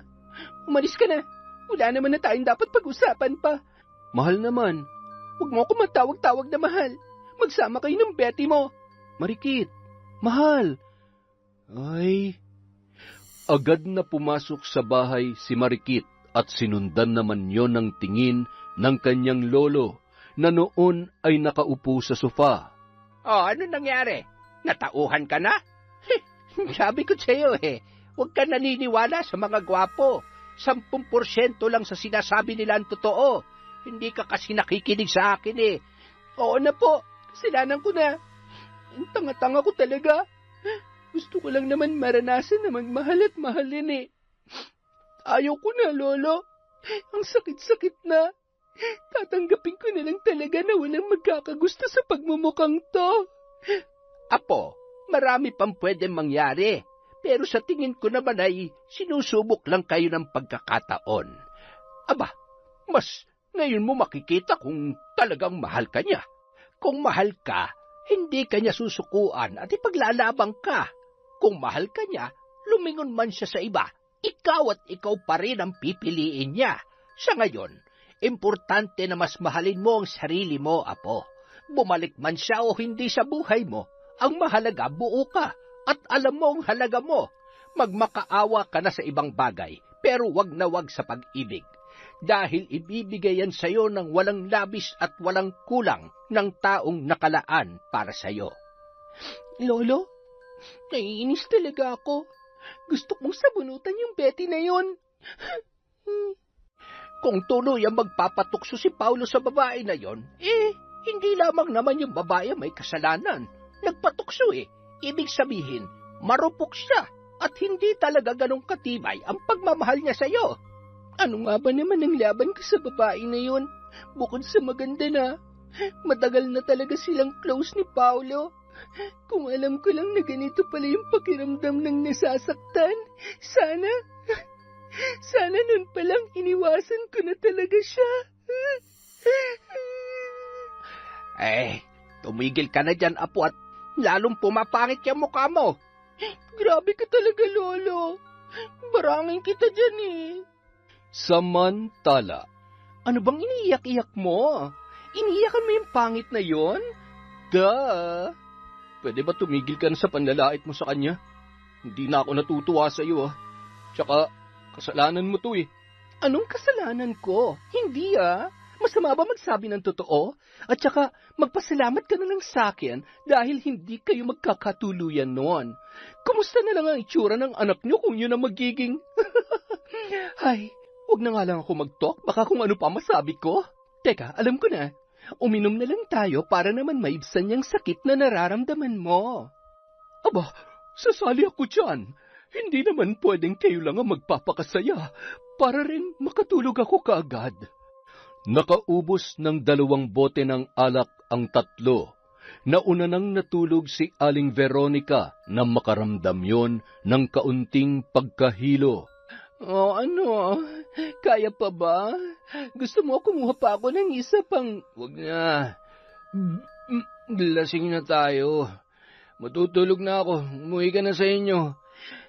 Umalis ka na. Wala naman na tayong dapat pag-usapan pa. Mahal naman. Huwag mo ako matawag-tawag na mahal. Magsama kayo ng Betty mo. Marikit, mahal. Ay... Agad na pumasok sa bahay si Marikit at sinundan naman yon ng tingin ng kanyang lolo na noon ay nakaupo sa sofa. Ano nangyari? Natauhan ka na? Sabi ko sa'yo Huwag ka naniniwala sa mga gwapo. 10% lang sa sinasabi nila ang totoo. Hindi ka kasi nakikinig sa akin Oo na po, kasalanan ko na. Ang tanga-tanga ko talaga. Gusto ko lang naman maranasan na magmahal at mahalin Ayaw ko na, Lolo. Ang sakit-sakit na. Tatanggapin ko na lang talaga na walang magkakagusto sa pagmumukhang to. Apo, marami pang pwede mangyari. Pero sa tingin ko naman ay sinusubok lang kayo ng pagkakataon. Aba, mas ngayon mo makikita kung talagang mahal ka niya. Kung mahal ka, hindi ka niya susukuan at ipaglalabang ka. Kung mahal ka niya, lumingon man siya sa iba, ikaw at ikaw pa rin ang pipiliin niya. Sa ngayon, importante na mas mahalin mo ang sarili mo, apo. Bumalik man siya o hindi sa buhay mo, ang mahalaga buo ka at alam mo ang halaga mo. Magmakaawa ka na sa ibang bagay, pero wag na wag sa pag-ibig. Dahil ibibigay yan sa'yo ng walang labis at walang kulang ng taong nakalaan para sa'yo. Lolo, naiinis talaga ako. Gusto kong sabunutan yung Betty na yon. Kung tuloy ang magpapatukso si Paulo sa babae na yon, hindi lamang naman yung babae may kasalanan. Nagpatukso Ibig sabihin, marupok siya at hindi talaga ganong katibay ang pagmamahal niya sa'yo. Ano nga ba naman ang laban ko sa babae na yon? Bukod sa maganda na, matagal na talaga silang close ni Paulo. Kung alam ko lang na ganito pala yung pakiramdam ng nasasaktan, sana nun palang iniwasan ko na talaga siya. Tumigil ka na dyan, apo, at lalong pumapangit yung mukha mo. Grabe ka talaga, Lolo. Barangin kita dyan Samantala, Ano bang iniiyak-iyak mo? Iniiyakan mo yung pangit na yon? pwede ba tumigil ka na sa panlalait mo sa kanya? Hindi na ako natutuwa sa iyo, Tsaka, kasalanan mo to Anong kasalanan ko? Hindi Masama ba magsabi ng totoo? At saka, magpasalamat ka na lang sa akin dahil hindi kayo magkakatuluyan noon. Kumusta na lang ang itsura ng anak niyo kung yun ang magiging... Ay, wag na nga lang ako mag-talk, baka kung ano pa masabi ko. Teka, alam ko na. Uminom na lang tayo para naman maibsan yung sakit na nararamdaman mo. Aba, sasali ako dyan. Hindi naman pwedeng kayo lang ang magpapakasaya para rin makatulog ako kaagad. Nakaubos ng 2 bote ng alak ang 3. Nauna nang natulog si Aling Veronica na makaramdam yon ng kaunting pagkahilo. Ano? Kaya pa ba? Gusto mo kumuha pa ako ng isa pang... Wag na. Lasing na tayo. Matutulog na ako. Umuwi ka na sa inyo.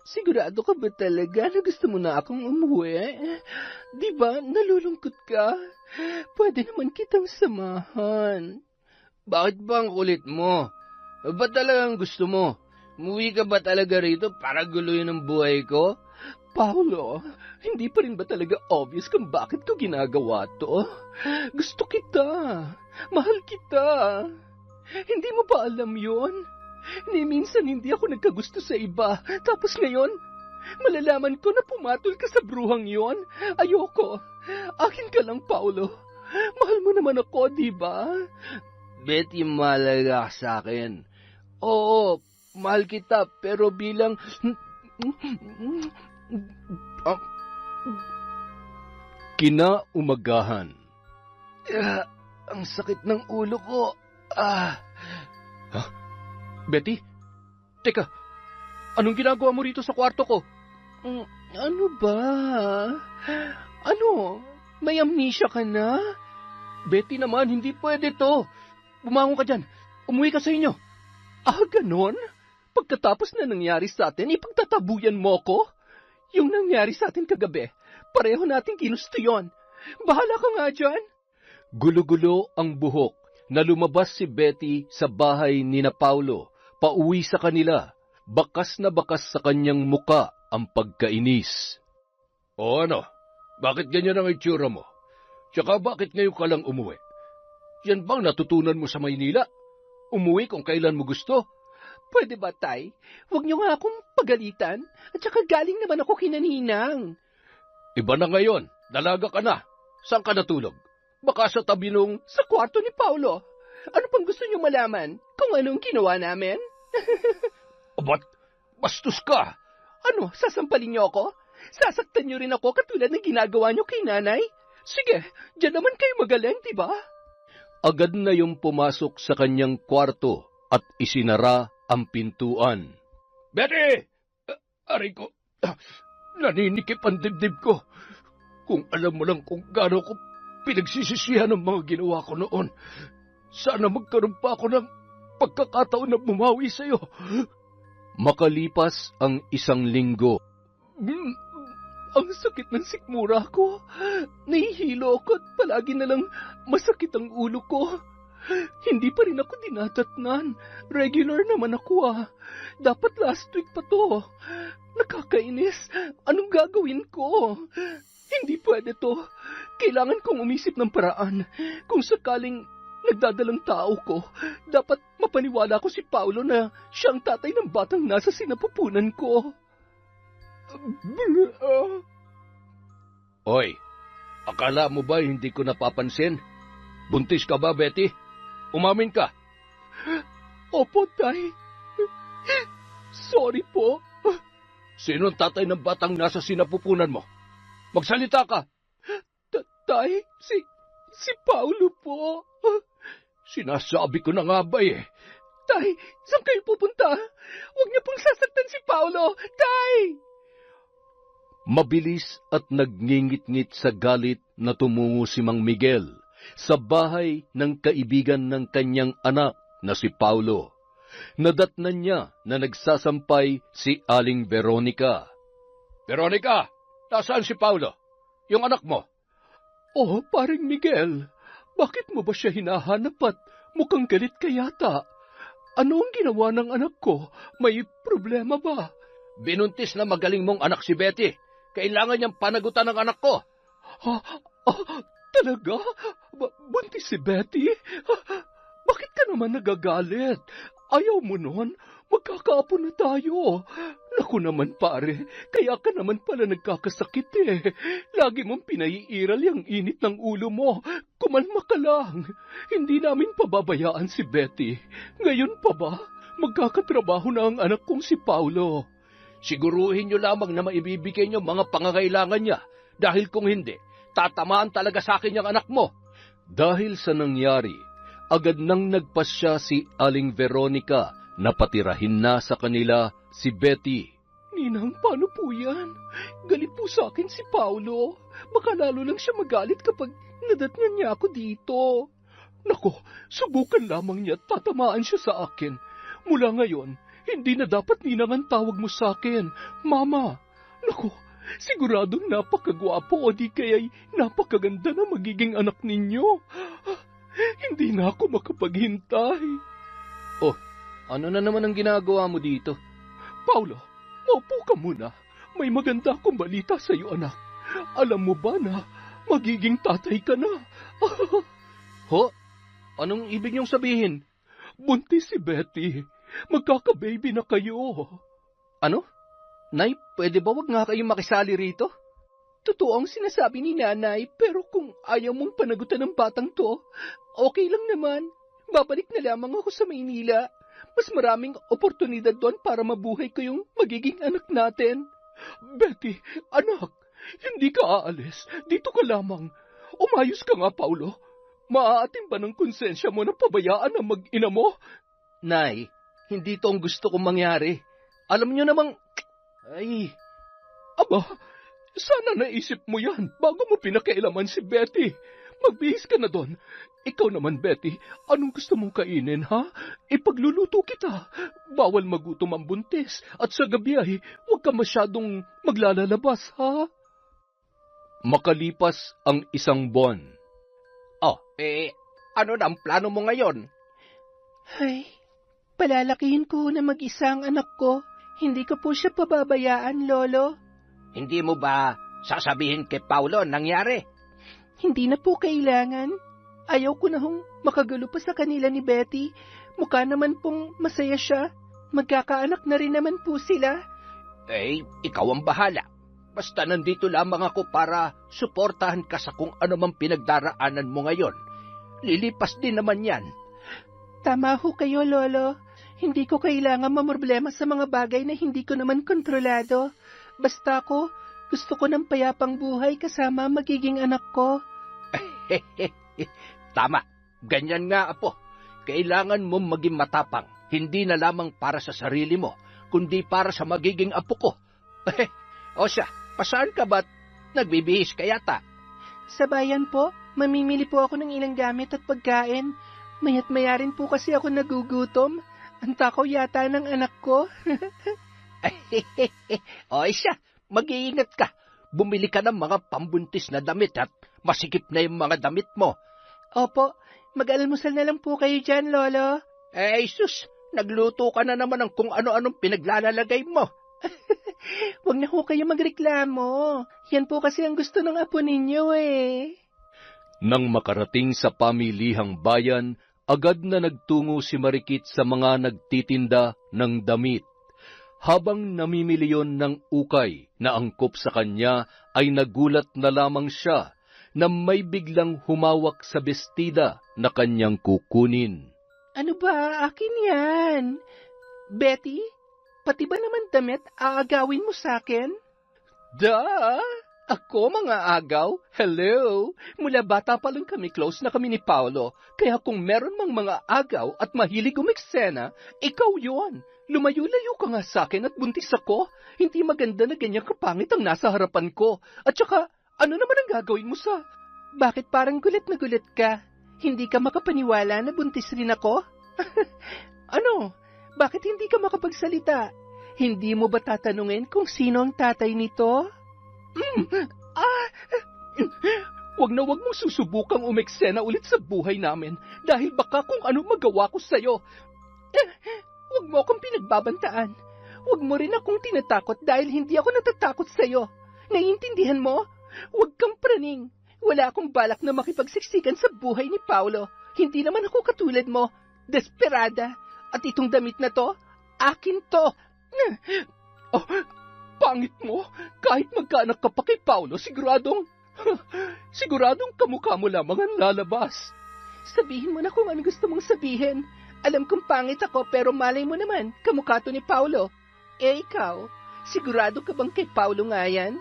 Sigurado ka ba talaga na gusto mo na akong umuwi? Di ba nalulungkot ka? Pwede naman kitang samahan. Bakit ba ang kulit mo? Ba't talagang gusto mo? Umuwi ka ba talaga rito para guluhin ang buhay ko? Paolo, hindi pa rin ba talaga obvious kung bakit ko ginagawa to? Gusto kita. Mahal kita. Hindi mo ba alam yon? Ni minsan hindi ako nagkagusto sa iba. Tapos ngayon, malalaman ko na pumatol ka sa bruhang yon. Ayoko. Akin ka lang, Paolo. Mahal mo naman ako, di ba? Betty, mahalaga ka sa akin. Oo, mahal kita, pero bilang... Kinaumagahan. Ang sakit ng ulo ko. Betty? Teka, anong ginagawa mo rito sa kwarto ko? Ano ba? Ano? May amnesia ka na? Betty naman, hindi pwede to. Bumangon ka dyan. Umuwi ka sa inyo. Ganon? Pagkatapos na nangyari sa atin, ipagtatabuyan mo ko? Yung nangyari sa atin kagabi, pareho nating ginusto yon. Bahala ka nga dyan. Gulo-gulo ang buhok na lumabas si Betty sa bahay ni na Paulo, pauwi sa kanila. Bakas na bakas sa kanyang muka ang pagkainis. O ano? Bakit ganyan ang itsura mo? Tsaka bakit ngayon ka lang umuwi? Yan bang natutunan mo sa Maynila? Umuwi kung kailan mo gusto? Pwede ba, Tay? Huwag niyo nga akong pagalitan. At saka galing naman ako kina Ninang. Iba na ngayon. Dalaga ka na. Saan ka natulog? Baka sa tabi nung... Sa kwarto ni Paulo. Ano pang gusto niyo malaman? Kung anong ginawa namin? Ba't bastos ka? Ano, sasampalin niyo ako? Sasaktan niyo rin ako katulad ng ginagawa niyo kay nanay? Sige, diyan naman kayo magaling, diba? Agad na yung pumasok sa kanyang kwarto at isinara ang pintuan. Betty! Aray ko, naninikip ang dibdib ko. Kung alam mo lang kung gaano ko pinagsisisihan ang mga ginawa ko noon, sana magkaroon pa ako ng pagkakataon na bumawi sa'yo. Makalipas ang 1 linggo. Ang sakit ng sikmura ko. Nahihilo ako at palagi na lang masakit ang ulo ko. Hindi pa rin ako dinadatnan. Regular naman ako Dapat last week pa to. Nakakainis. Anong gagawin ko? Hindi pwede to. Kailangan kong umisip ng paraan. Kung sakaling nagdadalang tao ko, dapat mapaniwala ko si Paulo na siya ang tatay ng batang nasa sinapupunan ko. Hoy, akala mo ba hindi ko napapansin? Buntis ka ba, Betty? Umamin ka. Opo, Tay. Sorry po. Sino ang tatay ng batang nasa sinapupunan mo? Magsalita ka. Tay, si Paulo po. Sinasabi ko na nga ba Tay, saan kayo pupunta? Huwag niyo pong sasaktan si Paulo. Tay! Mabilis at nagngingit-ngit sa galit na tumungo si Mang Miguel sa bahay ng kaibigan ng kanyang anak na si Paulo. Nadatnan niya na nagsasampay si Aling Veronica. Veronica, nasaan si Paulo? Yung anak mo? Oh, paring Miguel, bakit mo ba siya hinahanap at mukhang galit ka yata? Ano ang ginawa ng anak ko? May problema ba? Binuntis na magaling mong anak si Betty. Kailangan niyang panagutan ng anak ko. Talaga? Buntis si Betty? Bakit ka naman nagagalit? Ayaw mo nun? Magkakaapo na tayo. Naku naman pare, kaya ka naman pala nagkakasakit Lagi mong pinaiiral yung init ng ulo mo. Kumalma ka lang. Hindi namin pababayaan si Betty. Ngayon pa ba? Magkakatrabaho na ang anak kong si Paulo. Siguruhin niyo lamang na maibibigay niyo mga pangangailangan niya. Dahil kung hindi, tatamaan talaga sa akin yung anak mo. Dahil sa nangyari, agad nang nagpasya si Aling Veronica na patirahin na sa kanila si Betty. Ninang, paano po yan? Galit po sa akin si Paulo. Baka lalo lang siya magalit kapag nadatnan niya ako dito. Nako, subukan lamang niya at tatamaan siya sa akin. Mula ngayon, hindi na dapat ninang ang tawag mo sa akin, Mama. Nako, siguradong napakagwapo o di kaya'y napakaganda na magiging anak ninyo. Hindi na ako makapaghintay. Oh, ano na naman ang ginagawa mo dito? Paulo, maupo ka muna. May maganda akong balita sa iyo, anak. Alam mo ba na magiging tatay ka na? Ho? Anong ibig niyong sabihin? Buntis si Betty. Magkaka-baby na kayo. Ano? Nay, pwede ba wag nga kayong makisali rito? Totoo ang sinasabi ni nanay, pero kung ayaw mong panagutan ng batang to, okay lang naman. Babalik na lamang ako sa Maynila. Mas maraming oportunidad doon para mabuhay ko yung magiging anak natin. Betty, anak, hindi ka aalis. Dito ka lamang. Umayos ka nga, Paulo. Maaatim ba ng konsensya mo na pabayaan ang mag-ina mo? Nay, hindi to ang gusto kong mangyari. Alam niyo namang... Aba, sana naisip mo yan bago mo pinakailaman si Betty. Magbihis ka na doon. Ikaw naman, Betty, anong gusto mong kainin, ha? Ipagluluto kita. Bawal magutom ang buntis. At sa gabi ay, huwag ka masyadong maglalalabas, ha? Makalipas ang isang buwan. Ano na ang plano mo ngayon? Ay, palalakihin ko na mag-isa ang anak ko. Hindi ko po siya pababayaan, Lolo. Hindi mo ba sasabihin kay Paulo ang nangyari? Hindi na po kailangan. Ayaw ko na makagulo pa sa kanila ni Betty. Mukha naman pong masaya siya. Magkakaanak na rin naman po sila. Ikaw ang bahala. Basta nandito lamang ako para suportahan ka sa kung ano mang pinagdaraanan mo ngayon. Lilipas din naman yan. Tama ho kayo, Lolo. Hindi ko kailangan mamroblema sa mga bagay na hindi ko naman kontrolado. Basta ko, gusto ko ng payapang buhay kasama magiging anak ko. Tama. Ganyan nga, apo. Kailangan mo maging matapang. Hindi na lamang para sa sarili mo, kundi para sa magiging apo ko. O siya, pasaan ka ba't nagbibihis ka yata? Sa bayan po, mamimili po ako ng ilang gamit at pagkain. Maya't maya rin po kasi ako nagugutom. Ang takaw yata ng anak ko. O siya, mag-iingat ka. bumili ka ng mga pambuntis na damit at masikip na yung mga damit mo. Opo, mag-almusal na lang po kayo dyan, Lolo. Sus, nagluto ka na naman ng kung ano-anong pinaglalagay mo. Huwag na ho kayo magreklamo. Yan po kasi ang gusto ng apo ninyo eh. Nang makarating sa pamilihang bayan, agad na nagtungo si Marikit sa mga nagtitinda ng damit. Habang namimili yon ng ukay na angkop sa kanya, ay nagulat na lamang siya na may biglang humawak sa bestida na kanyang kukunin. Ano ba? Akin yan. Betty, pati ba naman damit aagawin mo sa akin? Ako mga agaw? Hello! Mula bata pa lang kami, close na kami ni Paolo. Kaya kung meron mang mga agaw at mahilig umeksena, ikaw yon. Lumayo-layo ka nga sa akin at buntis ako. Hindi maganda na ganyan kapangit ang nasa harapan ko. At saka, ano naman ang gagawin mo sa... Bakit parang gulat na gulat ka? Hindi ka makapaniwala na buntis rin ako? Ano? Bakit hindi ka makapagsalita? Hindi mo ba tatanungin kung sino ang tatay nito? Wag na wag mong susubukang umeksena ulit sa buhay namin dahil baka kung ano magawa ko sa'yo. Wag mo akong pinagbabantaan. Wag mo rin akong tinatakot dahil hindi ako natatakot sa'yo. Naiintindihan mo? Wag kang praning. Wala akong balak na makipagsiksikan sa buhay ni Paolo. Hindi naman ako katulad mo. Desperada. At itong damit na to, akin to. Oh, pangit mo. Kahit magkaanak ka pa kay Paolo, siguradong kamukha mo lamang ang lalabas. Sabihin mo na kung ano gusto mong sabihin. Alam kong pangit ako pero malay mo naman, kamukha to ni Paolo. Ikaw, sigurado ka bang kay Paolo nga yan?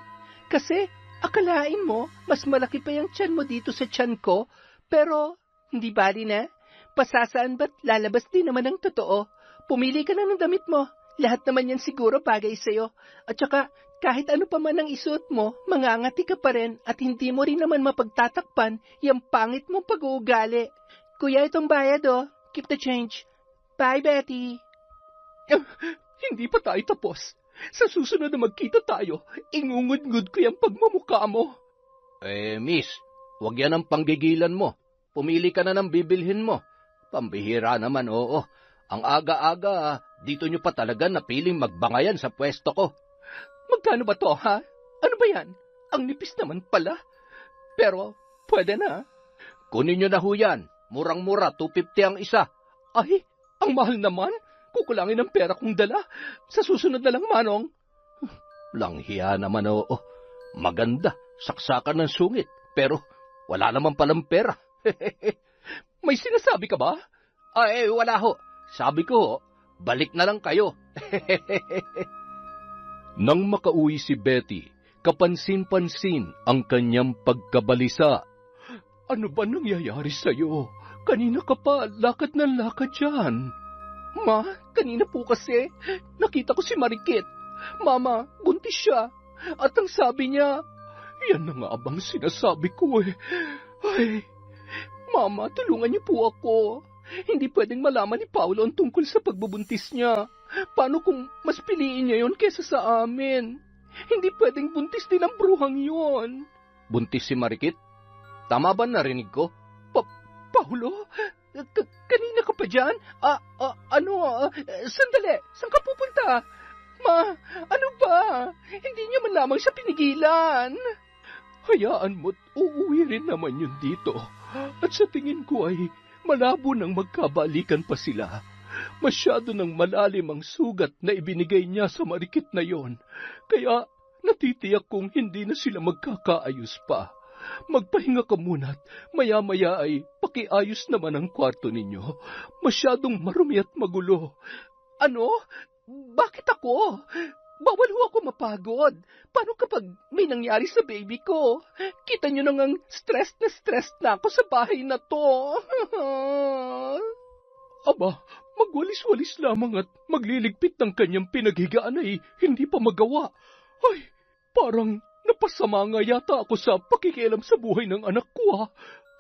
Kasi akalain mo, mas malaki pa yung tiyan mo dito sa tiyan ko, pero hindi bali na. Pasasaan ba't lalabas din naman ang totoo? Pumili ka na ng damit mo. Lahat naman yan siguro bagay sa'yo. At saka, kahit ano pa man ang isuot mo, mangangati ka pa rin at hindi mo rin naman mapagtatakpan yung pangit mong pag-uugali. Kuya, itong bayad oh. Keep the change. Bye, Betty. Hindi pa tayo tapos. Sa susunod na magkita tayo, ingungud-ngud ko yung pagmamukha mo. Miss, wag yan ang panggigilan mo. Pumili ka na ng bibilhin mo. Pambihira naman, oo. Ang aga-aga, dito nyo pa talaga napiling magbangayan sa pwesto ko. Magkano ba to, ha? Ano ba yan? Ang nipis naman pala. Pero, pwede na. Kunin nyo na ho yan. Murang-mura, 250 ang isa. Ay, ang mahal naman. Kukulangin ang pera kong dala. Sa susunod na lang, Manong. Langhiya naman, oo. Maganda, saksakan ng sungit. Pero, wala naman palang pera. May sinasabi ka ba? Wala ho. Sabi ko ho, balik na lang kayo. Nang makauwi si Betty, kapansin-pansin ang kanyang pagkabalisa. Ano ba nangyayari sa'yo? Kanina ka pa, lakad na lakad dyan. Ma, kanina po kasi, nakita ko si Marikit. Mama, buntis siya. At ang sabi niya, yan na nga bang sinasabi ko eh. Ay, Mama, tulungan niyo po ako. Hindi pwedeng malaman ni Paolo ang tungkol sa pagbubuntis niya. Paano kung mas piliin niya yon kesa sa amin? Hindi pwedeng buntis din ang bruhang yon. Buntis si Marikit? Tama ba narinig ko? Paolo? Kanina ka pa dyan? Sandali, saan ka pupunta? Ma, ano ba? Hindi niya man lamang siya pinigilan. Hayaan mo't uuwi rin naman yun dito. At sa tingin ko ay malabo nang magkabalikan pa sila. Masyado nang malalim ang sugat na ibinigay niya sa Marikit na yon. Kaya natitiyak kong hindi na sila magkakaayos pa. Magpahinga ka muna at maya-maya ay pakiayos naman ang kwarto ninyo. Masyadong marumi at magulo. Ano? Bakit ako? Bawal ho ako mapagod. Paano kapag may nangyari sa baby ko? Kita nyo nang stress na ako sa bahay na to. Aba, magwalis-walis lamang at magliligpit ng kanyang pinaghigaan ay hindi pa magawa. Ay, parang napasama nga yata ako sa pakikialam sa buhay ng anak ko ha.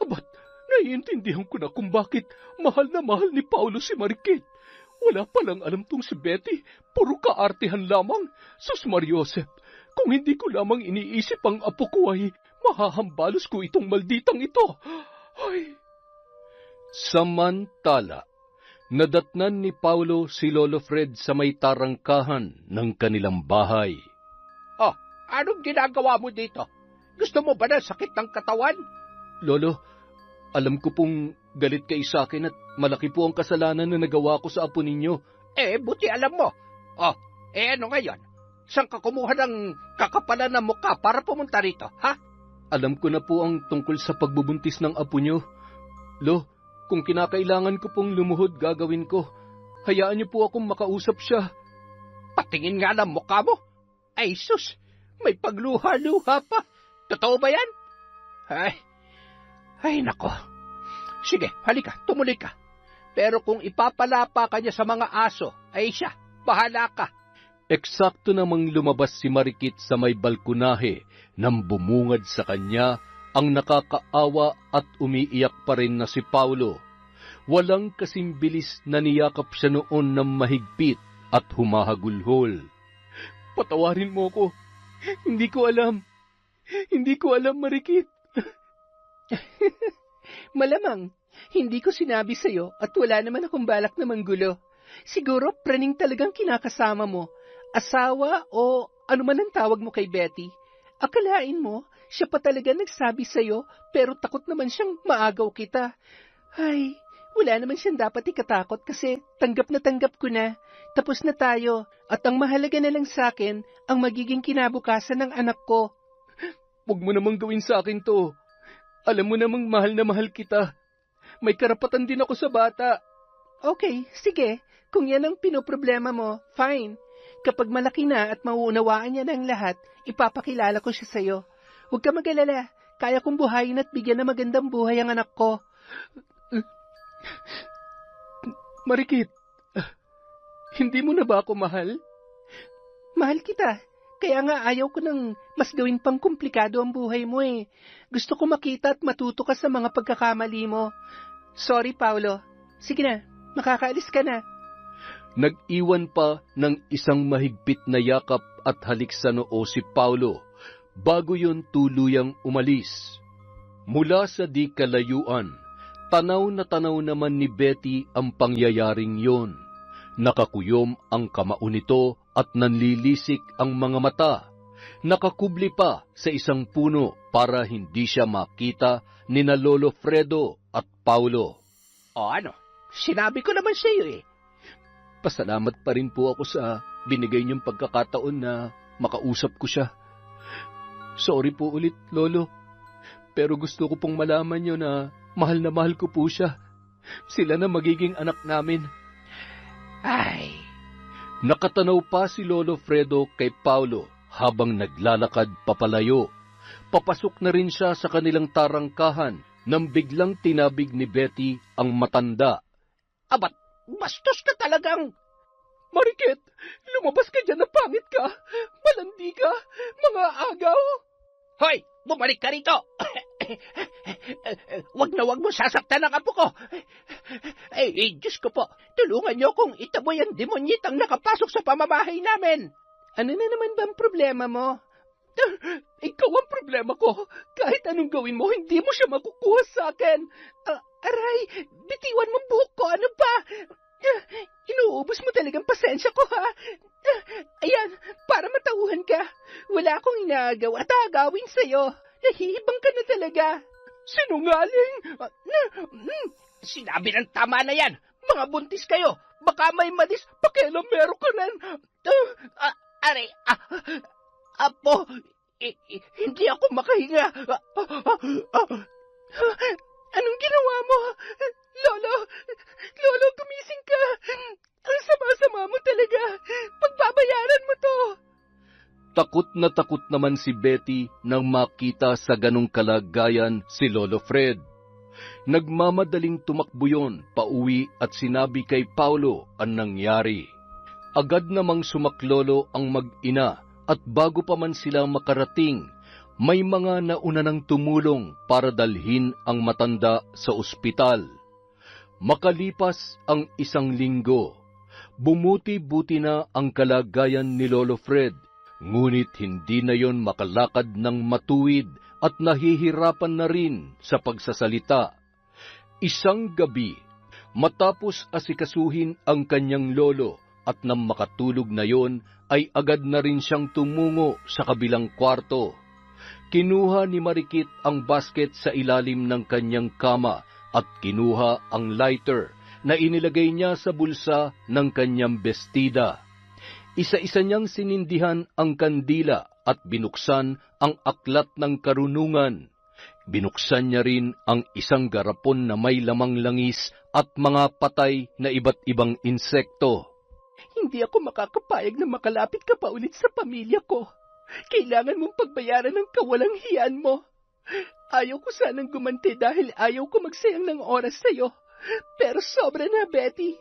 Abat, naiintindihan ko na kung bakit mahal na mahal ni Paolo si Marikit. Wala palang alam tong si Betty, puro kaartehan lamang. Sus Mariosep, Kung hindi ko lamang iniisip ang apo ko ay mahahambalos ko itong malditang ito. Ay! Samantala, nadatnan ni Paulo si Lolo Fred sa may tarangkahan ng kanilang bahay. Oh, anong ginagawa mo dito? Gusto mo ba ng sakit ng katawan? Lolo, alam ko pong galit kayo sa akin at malaki po ang kasalanan na nagawa ko sa apo ninyo. Buti alam mo. Oh, ano ngayon? Saan ka kumuha ng kakapalan ng mukha para pumunta rito, ha? Alam ko na po ang tungkol sa pagbubuntis ng apo nyo. Lo, kung kinakailangan ko pong lumuhod, gagawin ko. Hayaan niyo po akong makausap siya. Patingin nga ng mukha mo. Ay, sus, may pagluha-luha pa. Totoo ba yan? Ay, nako. Sige, halika, tumuloy ka. Pero kung ipapalapa ka niya sa mga aso, ay siya, bahala ka. Eksakto namang lumabas si Marikit sa may balkonahe nang bumungad sa kanya ang nakakaawa at umiiyak pa rin na si Paulo. Walang kasing bilis na niyakap siya noon ng mahigpit at humahagulhol. Patawarin mo ko. Hindi ko alam. Hindi ko alam, Marikit. Malamang, hindi ko sinabi sa'yo at wala naman akong balak na manggulo. Siguro, praning talagang kinakasama mo. Asawa o ano man ang tawag mo kay Betty. Akalain mo, siya pa talaga nagsabi sa'yo, pero takot naman siyang maagaw kita. Ay, wala naman siyang dapat ikatakot kasi tanggap ko na. Tapos na tayo, at ang mahalaga na lang sa'kin, ang magiging kinabukasan ng anak ko. Huwag mo namang gawin sa akin to. Alam mo namang mahal na mahal kita. May karapatan din ako sa bata. Okay, sige. Kung yan ang pinoproblema mo, fine. Kapag malaki na at mauunawaan niya ng lahat, ipapakilala ko siya sa'yo. Huwag ka mag-alala. Kaya kong buhayin at bigyan ng magandang buhay ang anak ko. Marikit, hindi mo na ba ako mahal? Mahal kita. Kaya nga ayaw ko nang mas gawin pang komplikado ang buhay mo eh. Gusto ko makita at matuto ka sa mga pagkakamali mo. Sorry, Paulo. Sige na, makakaalis ka na. Nag-iwan pa ng isang mahigpit na yakap at halik sa noo si Paulo bago yun tuluyang umalis. Mula sa di kalayuan, tanaw na tanaw naman ni Betty ang pangyayaring yon. Nakakuyom ang kamao nito at nanlilisik ang mga mata. Nakakubli pa sa isang puno para hindi siya makita ni na Lolo Fredo at Paulo. O ano, sinabi ko naman sa iyo eh. Pasalamat pa rin po ako sa binigay niyong pagkakataon na makausap ko siya. Sorry po ulit, Lolo. Pero gusto ko pong malaman niyo na mahal ko po siya. Sila na magiging anak namin. Ay, nakatanaw pa si Lolo Fredo kay Paulo habang naglalakad papalayo. Papasok na rin siya sa kanilang tarangkahan nang biglang tinabig ni Betty ang matanda. Abat, bastos ka talagang. Marikit, lumabas ka dyan na pangit ka. Malandi ka, mga agaw. Hoy, bumalik ka rito. Wag mo sasaktan ang apo ko. Diyos ko po, tulungan niyo kung itaboy ang demonyitang nakapasok sa pamamahay namin. Ano na naman bang problema mo? Ikaw ang problema ko. Kahit anong gawin mo, hindi mo siya makukuha sa akin. Aray, bitiwan mong buhok ko, ano ba? Inuubos mo talagang pasensya ko, ha? Ayan, para matauhan ka. Wala akong inaagaw at agawin sa'yo. Nahihibang ka na talaga. Sinungaling! Sinabi ng tama na yan. Mga buntis kayo. Baka may madis. Pakialamero ka rin. Aray, apo, hindi ako makahinga. Anong ginawa mo? Lolo, gumising ka. Ang sama-sama mo talaga. Pagbabayaran mo to. Takot naman si Betty nang makita sa ganong kalagayan si Lolo Fred. Nagmamadaling tumakbo yon pauwi at sinabi kay Paulo ang nangyari. Agad namang sumaklolo ang mag-ina at bago pa man sila makarating, may mga nauna nang tumulong para dalhin ang matanda sa ospital. Makalipas ang 1 linggo, bumuti-buti na ang kalagayan ni Lolo Fred, Ngunit hindi na yon makalakad ng matuwid at nahihirapan na rin sa pagsasalita. Isang gabi, matapos asikasuhin ang kanyang lolo at nang makatulog na yon, ay agad na rin siyang tumungo sa kabilang kwarto. Kinuha ni Marikit ang basket sa ilalim ng kanyang kama at kinuha ang lighter na inilagay niya sa bulsa ng kanyang bestida. Isa-isa niyang sinindihan ang kandila at binuksan ang aklat ng karunungan. Binuksan niya rin ang isang garapon na may lamang langis at mga patay na iba't ibang insekto. Hindi ako makakapayag na makalapit ka pa ulit sa pamilya ko. Kailangan mong pagbayaran ng kawalang hiyaan mo. Ayaw ko sanang gumanti dahil ayaw ko magsayang ng oras sa'yo. Pero sobra na, Betty.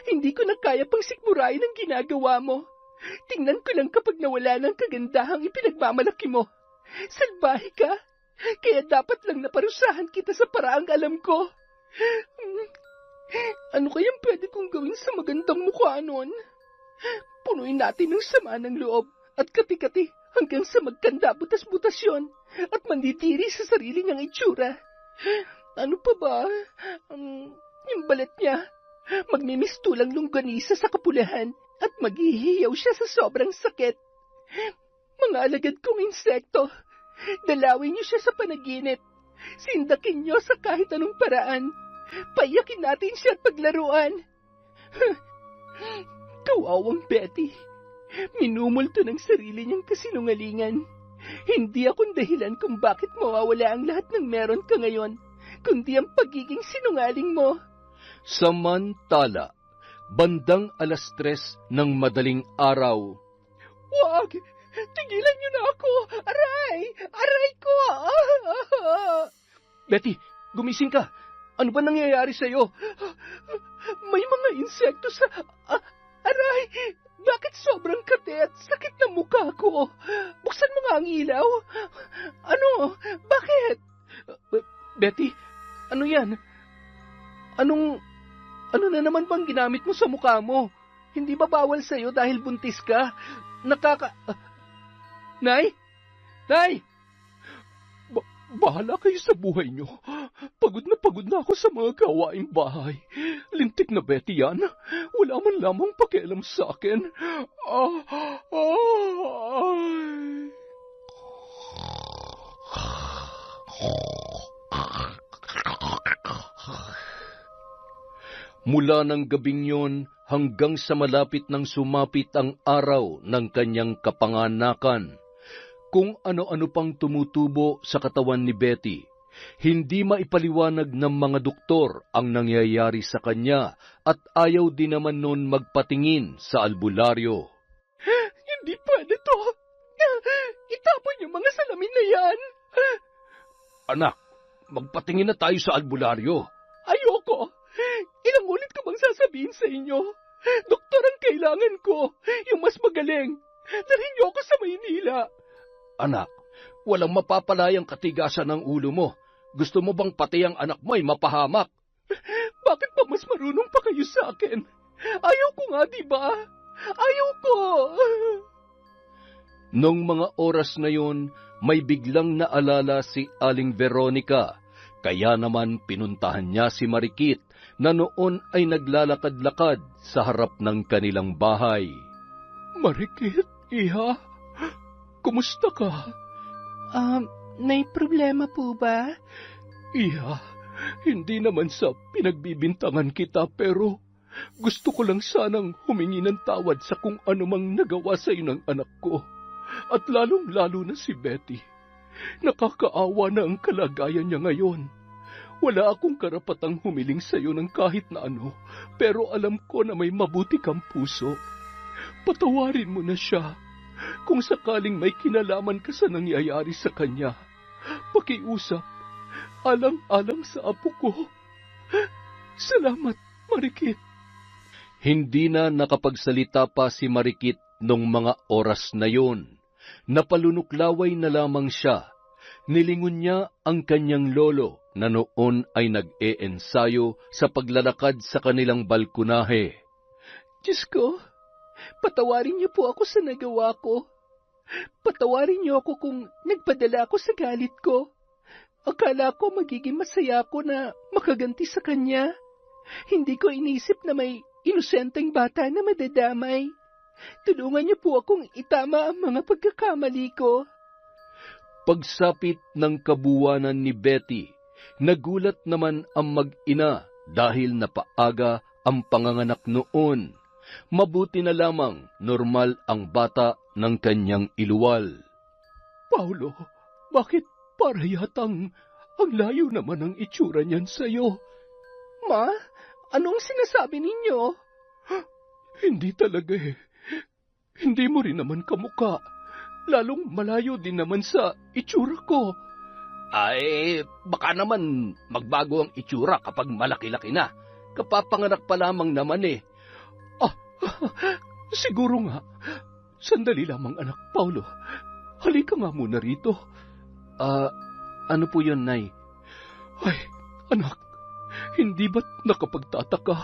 Hindi ko na kaya pang sikmurain ang ginagawa mo. Tingnan ko lang kapag nawala ng kagandahang ipinagmamalaki mo. Salbahe ka, kaya dapat lang naparusahan kita sa paraang alam ko. Ano kayang pwede kong gawin sa magandang mukha nun? Punuin natin ng sama ng loob at kati-kati hanggang sa magkanda butas-butas yun at mandidiri sa sarili niyang itsura. Ano pa ba? Yung balat niya, magmimistulang longganisa sa kapulahan at maghihiyaw siya sa sobrang sakit. Mga alagad kong insekto, dalawin niyo siya sa panaginip. Sindakin niyo sa kahit anong paraan. Paiyakin natin siya at paglaruan. Kawawang Betty. Minumulto ng sarili niyang kasinungalingan. Hindi akong dahilan kung bakit mawawala ang lahat ng meron ka ngayon, kundi ang pagiging sinungaling mo. Samantala, bandang 3:00 ng madaling araw. Wag! Tigilan niyo na ako! Aray! Aray ko! Betty, gumising ka! Ano ba nangyayari sa'yo? May mga insekto sa... Aray! Bakit sobrang kate at sakit na mukha ko? Buksan mo nga ang ilaw. Ano? Bakit? Betty, ano yan? Ano na naman bang ginamit mo sa mukha mo? Hindi ba bawal sa'yo dahil buntis ka? Nay? Nay! Bahala kayo sa buhay niyo. Pagod na ako sa mga gawaing bahay. Lintik na Betty yan. Wala man lamang pakialam sa akin. Mula ng gabing yon hanggang sa malapit ng sumapit ang araw ng kanyang kapanganakan, kung ano-ano pang tumutubo sa katawan ni Betty, hindi maipaliwanag ng mga doktor ang nangyayari sa kanya at ayaw din naman noon magpatingin sa albularyo. Hindi pwede to. Itapon yung mga salamin na yan. Anak, magpatingin na tayo sa albularyo. Ayoko. Ilang ulit ko bang sasabihin sa inyo? Doktor ang kailangan ko, yung mas magaling. Dalhin niyo ako sa Maynila. Anak, walang mapapalayang katigasan ng ulo mo. Gusto mo bang pati ang anak mo ay mapahamak? Bakit pa mas marunong pa kayo sa akin? Ayaw ko nga, diba? Ayaw ko! Nung mga oras na yun, may biglang naalala si Aling Veronica. Kaya naman pinuntahan niya si Marikit na noon ay naglalakad-lakad sa harap ng kanilang bahay. Marikit, iha, kumusta ka? May problema po ba? Iha, hindi naman sa pinagbibintangan kita pero gusto ko lang sanang humingi ng tawad sa kung anumang nagawa sa iyo ng anak ko. At lalong-lalo na si Betty. Nakakaawa na ang kalagayan niya ngayon. Wala akong karapatang humiling sa iyo ng kahit na ano, pero alam ko na may mabuti kang puso. Patawarin mo na siya. Kung sakaling may kinalaman ka sa nangyayari sa kanya, pakiusap, alang-alang sa apo ko. Salamat, Marikit. Hindi na nakapagsalita pa si Marikit nung mga oras na yon. Napalunuklaway na lamang siya. Nilingon niya ang kanyang lolo na noon ay nag-e-ensayo sa paglalakad sa kanilang balkonahe. Diyos ko, patawarin niyo po ako sa nagawa ko. Patawarin niyo ako kung nagpadala ako sa galit ko. Akala ko magiging masaya ako na makaganti sa kanya. Hindi ko inisip na may inosenteng bata na madadamay. Tulungan niyo po akong itama ang mga pagkakamali ko. Pagsapit ng kabuwanan ni Betty, nagulat naman ang mag-ina dahil napaaga ang panganganak noon. Mabuti na lamang normal ang bata ng kanyang iluwal. Paulo, bakit para yatang ang layo naman ang itsura niyan sa'yo? Ma, anong sinasabi ninyo? Hindi talaga eh. Hindi mo rin naman kamuka. Lalong malayo din naman sa itsura ko. Ay, baka naman magbago ang itsura kapag malaki-laki na. Kapapanganak pa lamang naman eh. Siguro nga. Sandali lamang, anak Paulo. Halika nga muna rito. Ano po yun, Nay? Ay, anak, hindi ba't nakapagtataka?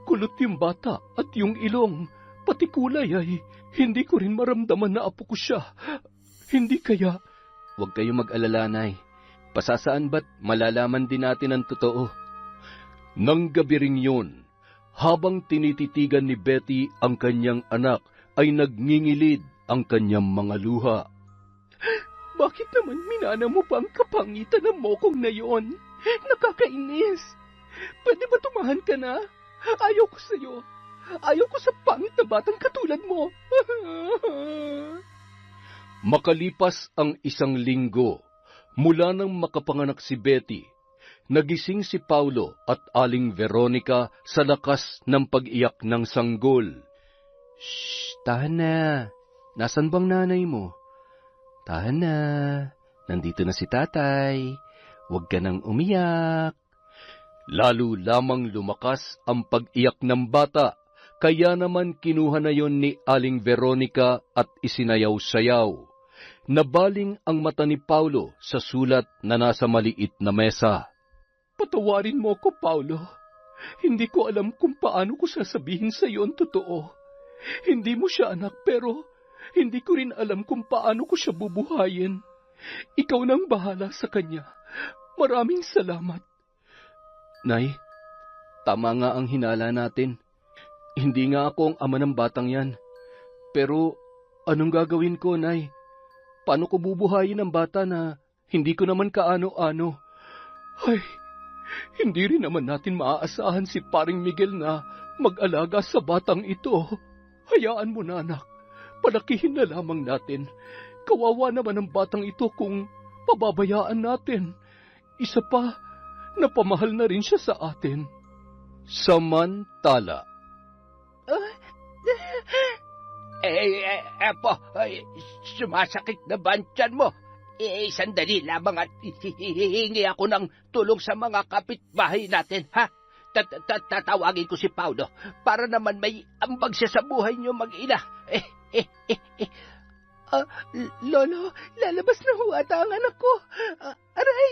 Kulot yung bata at yung ilong, pati kulay ay hindi ko rin maramdaman na apo ko siya. Hindi kaya... Huwag kayong mag-alala, Nay. Pasasaan ba't malalaman din natin ang totoo? Nang gabi ring yun, habang tinititigan ni Betty ang kanyang anak, ay nagngingilid ang kanyang mga luha. Bakit naman minana mo pa ang kapangitan ng mokong na yon? Nakakainis. Pwede ba tumahan ka na? Ayaw ko sa'yo. Ayaw ko sa pangit na batang katulad mo. Makalipas ang 1 linggo, mula nang makapanganak si Betty, nagising si Paulo at Aling Veronica sa lakas ng pag-iyak ng sanggol. Shh, tahan na. Nasaan bang nanay mo? Tahan na. Nandito na si tatay. Huwag ka nang umiyak. Lalo lamang lumakas ang pag-iyak ng bata, kaya naman kinuha na yon ni Aling Veronica at isinayaw-sayaw. Nabaling ang mata ni Paulo sa sulat na nasa maliit na mesa. Patawarin mo ko, Paulo. Hindi ko alam kung paano ko sasabihin sa iyo ang totoo. Hindi mo siya anak, pero hindi ko rin alam kung paano ko siya bubuhayin. Ikaw nang bahala sa kanya. Maraming salamat. Nay, tama nga ang hinala natin. Hindi nga ako ang ama ng batang yan. Pero anong gagawin ko, Nay? Paano ko bubuhayin ang bata na hindi ko naman kaano-ano? Ay, hindi rin naman natin maaasahan si Paring Miguel na mag-alaga sa batang ito. Hayaan mo na, anak. Palakihin na lamang natin. Kawawa naman ang batang ito kung pababayaan natin. Isa pa, napamahal na rin siya sa atin. Samantala. Sumasakit na ba ang tiyan mo? Sandali lamang at hihingi ako ng tulong sa mga kapitbahay natin, ha? Tatawagin ko si Paulo para naman may ambag siya sa buhay niyo mag-ina. Lolo, lalabas na ho ata ang anak ko. Aray,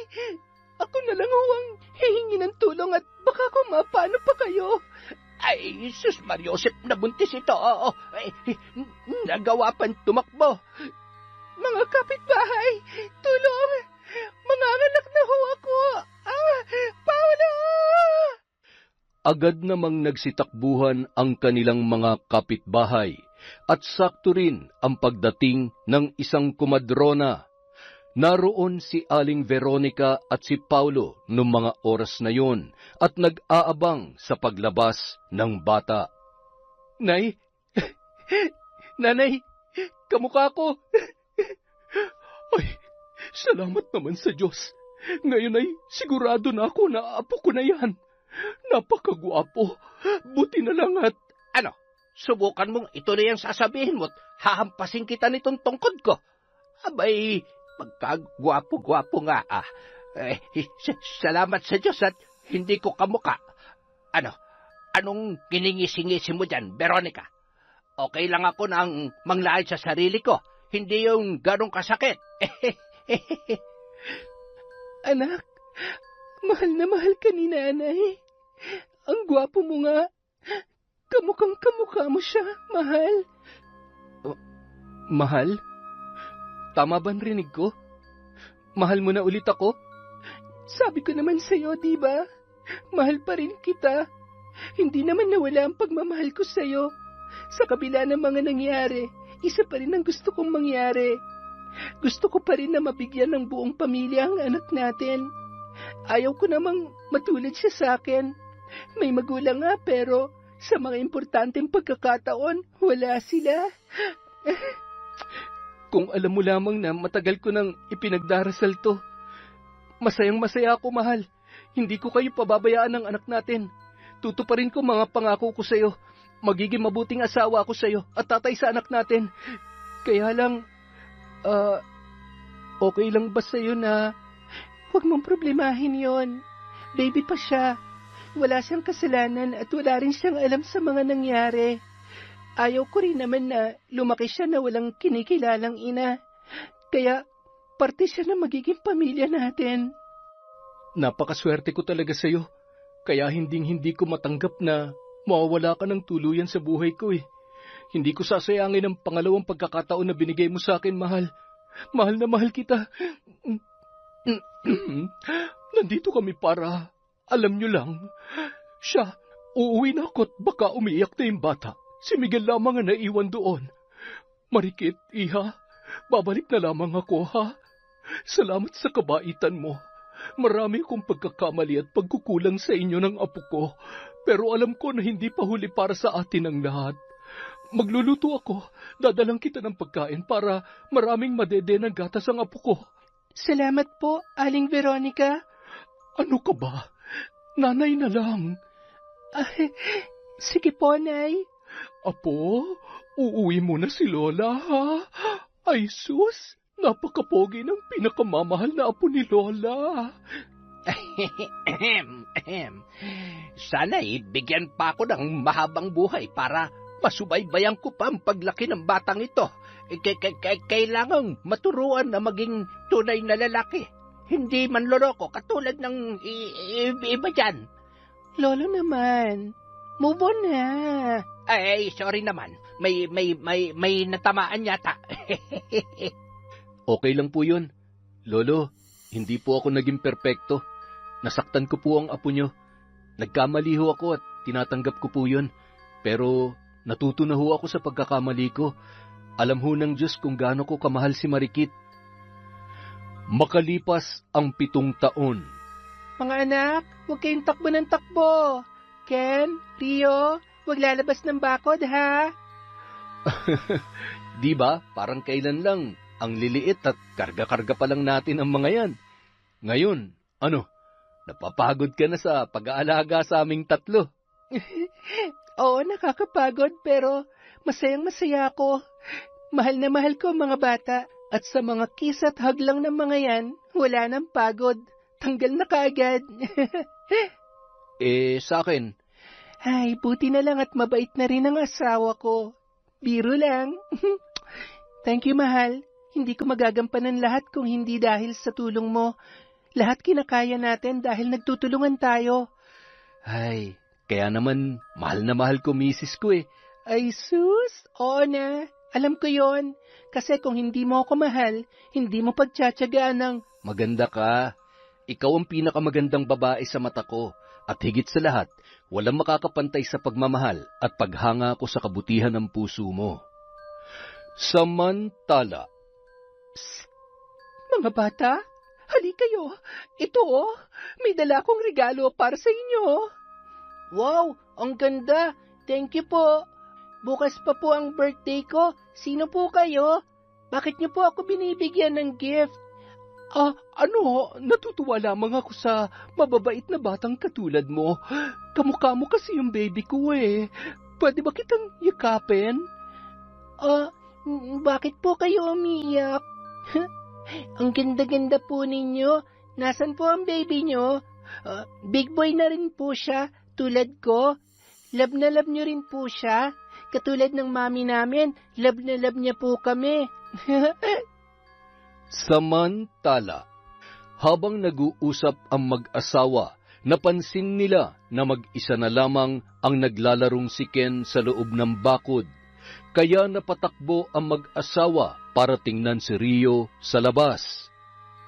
ako na lang ho ang hihingi ng tulong at baka kung mapano pa kayo. Ay, sus Mariosep, nabuntis ito. Nagawa pang tumakbo. Mga kapitbahay, tulong! Manganganak na ho ako! Paulo! Agad namang nagsitakbuhan ang kanilang mga kapitbahay at sakto rin ang pagdating ng isang kumadrona. Naroon si Aling Veronica at si Paulo noong mga oras na yon at nag-aabang sa paglabas ng bata. Nay! Nanay! Kamukha ko! Ay, salamat naman sa Diyos. Ngayon ay sigurado na ako na apo ko na yan. Napakagwapo. Buti na lang at... Ano? Subukan mong ito na yung sasabihin mo't hahampasin kita nitong tungkod ko. Abay, pagkagwapo-gwapo nga salamat sa Diyos at hindi ko kamuka. Ano? Anong kiningisi-ngisi mo dyan, Veronica? Okay lang ako nang manglait sa sarili ko. Hindi yung ganong kasakit. Anak, mahal na mahal ka ni nanay. Ang gwapo mo nga. Kamukhang kamukha mo siya, mahal. Mahal? Tama ba ang rinig ko? Mahal mo na ulit ako? Sabi ko naman sa'yo, di ba? Mahal pa rin kita. Hindi naman nawala ang pagmamahal ko sa'yo. Sa kabila ng mga nangyari, isa pa rin ang gusto kong mangyari. Gusto ko pa rin na mabigyan ng buong pamilya ang anak natin. Ayaw ko namang matulad siya sa akin. May magulang nga pero sa mga importanteng pagkakataon, wala sila. Kung alam mo lamang na matagal ko nang ipinagdarasal to. Masayang-masaya ako, mahal. Hindi ko kayo pababayaan ng anak natin. Tutuparin ko mga pangako ko sa'yo. Magiging mabuting asawa ako sa'yo at tatay sa anak natin. Kaya lang, okay lang ba sa'yo na huwag mong problemahin yon? Baby pa siya. Wala siyang kasalanan at wala rin siyang alam sa mga nangyari. Ayaw ko rin naman na lumaki siya na walang kinikilalang ina. Kaya parte siya na magiging pamilya natin. Napakaswerte ko talaga sa'yo. Kaya hindi ko matanggap na mawawala ka ng tuluyan sa buhay ko eh. Hindi ko sasayangin ang pangalawang pagkakataon na binigay mo sa akin, mahal. Mahal na mahal kita. Nandito kami para, alam nyo lang, siya, uuwi na ako at baka umiiyak na yung bata. Si Miguel lamang ang naiwan doon. Marikit, iha, babalik na lamang ako, ha? Salamat sa kabaitan mo. Marami akong pagkakamali at pagkukulang sa inyo ng apo ko, pero alam ko na hindi pa huli para sa atin ang lahat. Magluluto ako, dadalang kita ng pagkain para maraming madede ng gatas ang apo ko. Salamat po, Aling Veronica. Ano ka ba? Nanay na lang. Sige po, Nay. Apo, uuwi mo na si Lola, ha? Ay, sus! Napakapogi ng pinakamamahal na apo ni Lola. Sana bigyan pa ako ng mahabang buhay para masubaybayan ko pa ang paglaki ng batang ito. Kailangang maturuan na maging tunay na lalaki. Hindi manloloko katulad ng iba dyan. Lolo naman, move on na. Ay, sorry naman. May natamaan yata. Okay lang po yun. Lolo, hindi po ako naging perpekto. Nasaktan ko po ang apo nyo. Nagkamali ho ako at tinatanggap ko po yun. Pero natuto na ho ako sa pagkakamali ko. Alam ho ng Diyos kung gaano ko kamahal si Marikit. Makalipas ang 7 taon. Mga anak, huwag kayong takbo ng takbo. Ken, Rio, huwag lalabas ng bakod, ha? Di ba? Parang kailan lang. Ang liliit at karga-karga pa lang natin ang mga yan. Ngayon, ano? Napapagod ka na sa pag-aalaga sa aming 3. Oo, nakakapagod pero masayang-masaya ako. Mahal na mahal ko ang mga bata at sa mga kiss at hug lang ng mga yan, wala nang pagod. Tanggal na kaagad. Sa akin? Ay, buti na lang at mabait na rin ang asawa ko. Biro lang. Thank you, mahal. Hindi ko magagampanan lahat kung hindi dahil sa tulong mo. Lahat kinakaya natin dahil nagtutulungan tayo. Ay, kaya naman mahal na mahal ko misis ko eh. Ay sus, oo na. Alam ko yon. Kasi kung hindi mo ako mahal, hindi mo pagtsatsagaan ng... Maganda ka. Ikaw ang pinakamagandang babae sa mata ko. At higit sa lahat, walang makakapantay sa pagmamahal at paghanga ko sa kabutihan ng puso mo. Samantala. Psst! Mga bata, hali kayo. Ito may dala akong regalo para sa inyo. Wow, ang ganda. Thank you po. Bukas pa po ang birthday ko. Sino po kayo? Bakit niyo po ako binibigyan ng gift? Natutuwa lamang ako sa mababait na batang katulad mo. Kamukha mo kasi yung baby ko eh. Pwede ba kitang yakapin? Bakit po kayo umiiyak? Ang ganda-ganda po ninyo. Nasaan po ang baby nyo? Big boy na rin po siya, tulad ko. Love na love nyo rin po siya. Katulad ng mami namin, love na love niya po kami. Samantala, habang nag-uusap ang mag-asawa, napansin nila na mag-isa na lamang ang naglalarong si Ken sa loob ng bakod. Kaya napatakbo ang mag-asawa para tingnan si Rio sa labas.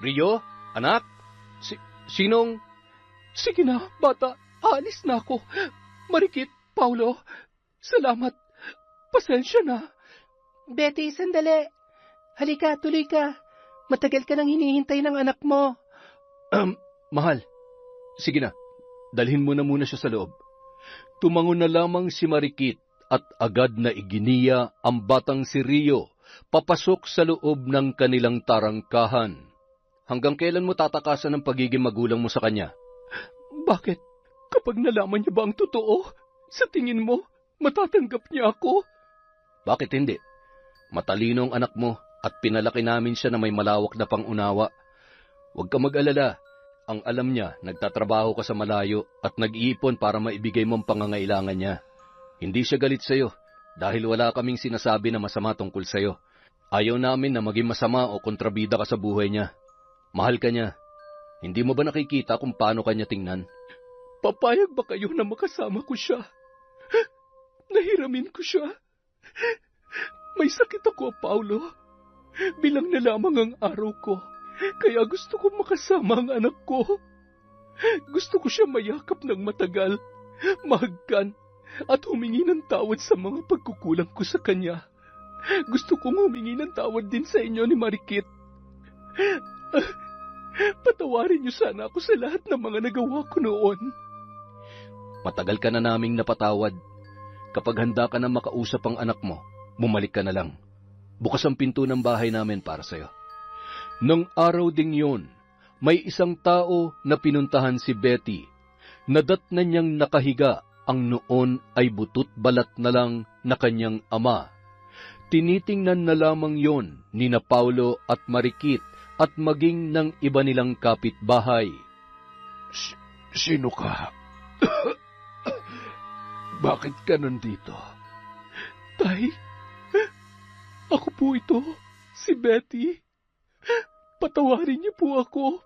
Rio, anak? Sinong? Sige na, bata. Aalis na ako. Marikit, Paulo. Salamat. Pasensya na. Betty, sandali. Halika, tuloy ka. Matagal ka nang hinihintay ng anak mo. Mahal, sige na. Dalhin mo na muna siya sa loob. Tumango na lamang si Marikit at agad na iginiya ang batang si Rio papasok sa loob ng kanilang tarangkahan. Hanggang kailan mo tatakasan ang pagiging magulang mo sa kanya? Bakit? Kapag nalaman niya ba ang totoo, sa tingin mo, matatanggap niya ako? Bakit hindi? Matalino ang anak mo at pinalaki namin siya na may malawak na pangunawa. Huwag ka mag-alala. Ang alam niya, nagtatrabaho ka sa malayo at nag-iipon para maibigay mo ang pangangailangan niya. Hindi siya galit sa'yo dahil wala kaming sinasabi na masama tungkol sa'yo. Ayaw namin na maging masama o kontrabida ka sa buhay niya. Mahal ka niya. Hindi mo ba nakikita kung paano kanya tingnan? Papayag ba kayo na makasama ko siya? Nahiramin ko siya. May sakit ako, Paulo. Bilang na lamang ang araw ko. Kaya gusto ko makasama ang anak ko. Gusto ko siya mayakap ng matagal, mahagkan, at humingi ng tawad sa mga pagkukulang ko sa kanya. Gusto kong humingi ng tawad din sa inyo ni Marikit. Patawarin niyo sana ako sa lahat ng mga nagawa ko noon. Matagal ka na naming napatawad. Kapag handa ka na makausap ang anak mo, bumalik ka na lang. Bukas ang pinto ng bahay namin para sa'yo. Nang araw ding yon, may isang tao na pinuntahan si Betty. Nadatnan niyang nakahiga, ang noon ay butot balat na lang na kanyang ama. Tinitingnan na lamang yon ni na Paulo at Marikit at maging ng iba nilang kapitbahay. Sino ka? Bakit ka nandito? Tay, ako po ito, si Betty. Patawarin niyo po ako.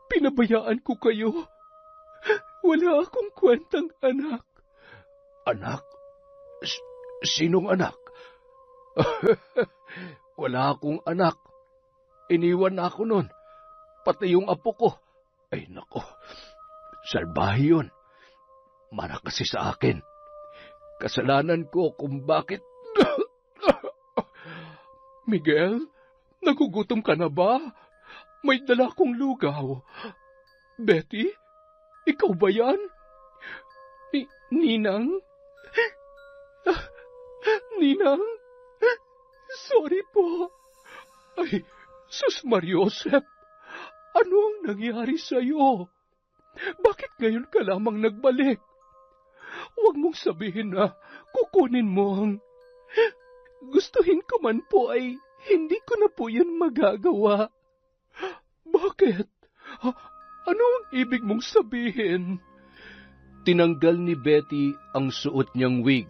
Pinabayaan ko kayo. Wala akong kwentang anak. Anak? Sinong anak? Wala akong anak. Iniwan na ako nun. Pati yung apo ko. Ay nako, salbahe yun. Mana kasi sa akin. Kasalanan ko kung bakit... Miguel, nagugutom ka na ba? May dala kong lugaw. Betty, ikaw ba yan? Ninang? Ninang? Sorry po. Ay, Sus Mariosep, ano ang nangyari sa'yo? Bakit ngayon ka lamang nagbalik? Huwag mong sabihin na kukunin mo ang... Gustuhin ko man po ay hindi ko na po yan magagawa. Bakit? Ano ang ibig mong sabihin? Tinanggal ni Betty ang suot niyang wig.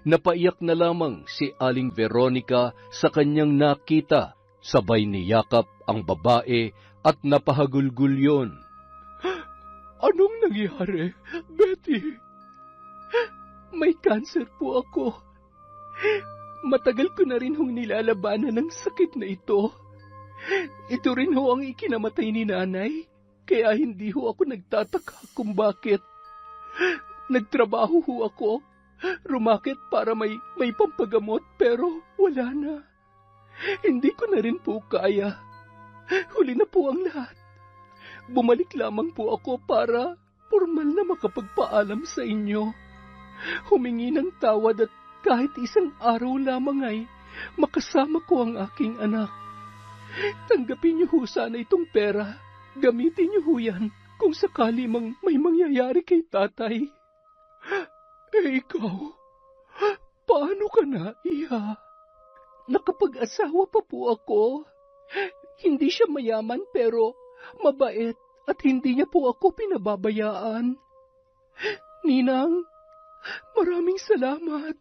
Napaiyak na lamang si Aling Veronica sa kanyang nakita. Sabay niyakap ang babae at napahagulgul yon. Anong nangyari, Betty? May cancer po ako. Matagal ko na rin hong nilalabanan ng sakit na ito. Ito rin ho ang ikinamatay ni nanay, kaya hindi ho ako nagtataka kung bakit. Nagtrabaho ho ako, rumakit para may pampagamot, pero wala na. Hindi ko na rin po kaya. Huli na po ang lahat. Bumalik lamang po ako para formal na makapagpaalam sa inyo. Humingi ng tawad at kahit isang araw lamang ay makasama ko ang aking anak. Tanggapin niyo ho sana itong pera. Gamitin niyo ho yan kung sakali mang may mangyayari kay tatay. Ikaw, paano ka na, Iha? Nakapag-asawa pa po ako. Hindi siya mayaman pero mabait at hindi niya po ako pinababayaan. Ninang, maraming salamat.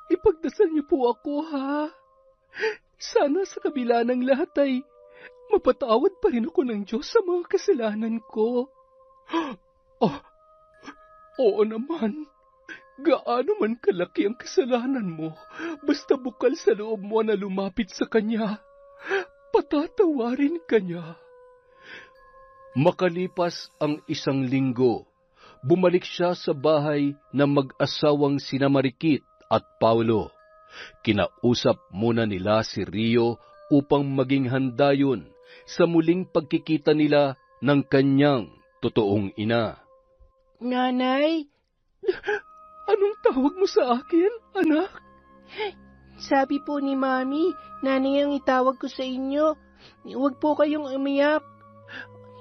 Ipagdasal niyo po ako, ha? Sana sa kabila ng lahat ay mapatawad pa rin ako ng Diyos sa mga kasalanan ko. Oo naman. gaano man kalaki ang kasalanan mo, basta bukal sa loob mo na lumapit sa kanya, patatawarin ka niya. Makalipas ang 1 linggo, bumalik siya sa bahay ng mag-asawang sina Marikit at Paulo. Kinausap muna nila si Rio upang maging handa yun sa muling pagkikita nila ng kanyang totoong ina. Nanay, Anong tawag mo sa akin, anak? sabi po ni Mami, nanay ang itawag ko sa inyo. Huwag po kayong umiyak.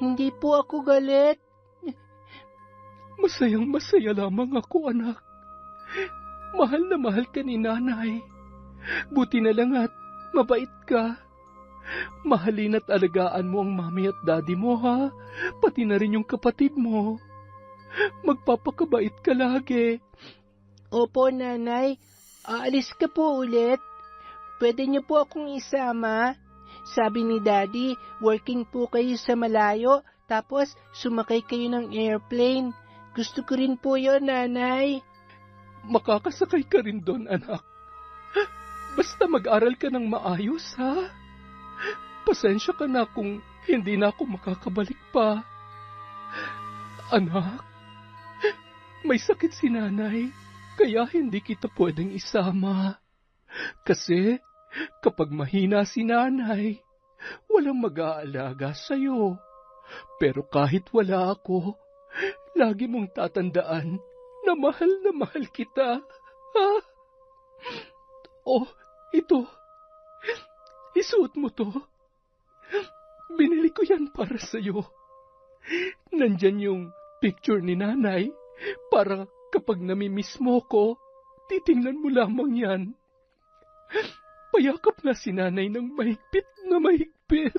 Hindi po ako galit. Masayang-masaya lamang ako, anak. Mahal na mahal ka ni nanay. Buti na lang at mabait ka. Mahalin at alagaan mo ang mami at daddy mo, ha? Pati na rin yung kapatid mo. Magpapakabait ka lagi. Opo, nanay. Aalis ka po ulit. Pwede niyo po akong isama. Sabi ni Daddy, working po kayo sa malayo, tapos sumakay kayo ng airplane. Gusto ko rin po yun, nanay. Makakasakay ka rin doon, anak. Basta mag-aral ka ng maayos, ha? Pasensya ka na kung hindi na ako makakabalik pa. Anak, may sakit si nanay, kaya hindi kita pwedeng isama. Kasi kapag mahina si nanay, walang mag-aalaga sa'yo. Pero kahit wala ako, lagi mong tatandaan na mahal kita. Ha? Oh, ito. Isuot mo to. Binili ko yan para sa'yo. Nandyan yung picture ni nanay para kapag namimiss mo ko, titingnan mo lamang yan. Payakap na si nanay ng mahigpit na mahigpit.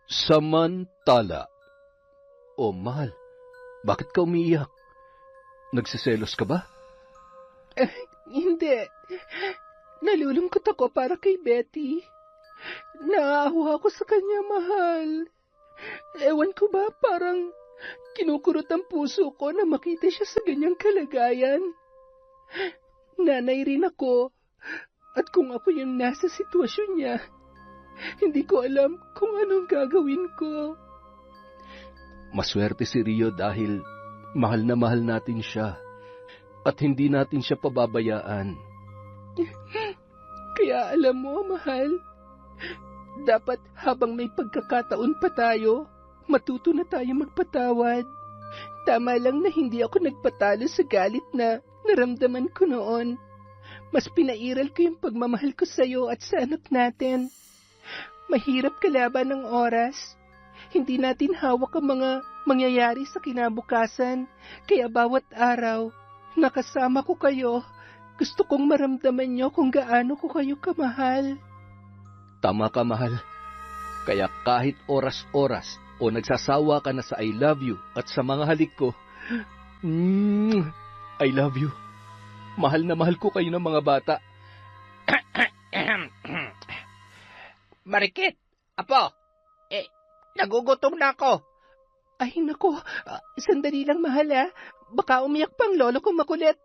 Samantala. O mahal, bakit ka umiiyak? Nagsiselos ka ba? Hindi. Nalulungkot ako para kay Betty. Naawa ako sa kanya, mahal. Ewan ko ba, parang kinukurot ang puso ko na makita siya sa ganyang kalagayan. Nanay rin ako, at kung ako yung nasa sitwasyon niya, hindi ko alam kung anong gagawin ko. Maswerte si Rio dahil mahal na mahal natin siya at hindi natin siya pababayaan. Kaya alam mo, mahal, dapat habang may pagkakataon pa tayo, matuto na tayo magpatawad. Tama lang na hindi ako nagpatalo sa galit na naramdaman ko noon. Mas pinairal ko yung pagmamahal ko sa iyo at sa anak natin. Mahirap kalaban ng oras. Hindi natin hawak ang mga mangyayari sa kinabukasan. Kaya bawat araw, nakasama ko kayo. Gusto kong maramdaman niyo kung gaano ko kayo kamahal. Tama ka, mahal. Kaya kahit oras-oras o nagsasawa ka na sa I love you at sa mga halik ko, I love you. Mahal na mahal ko kayo ng mga bata. Marikit, apo, nagugutom na ako. Ay nako, sandali lang, mahal, ha. Baka umiyak pang lolo kong makulit.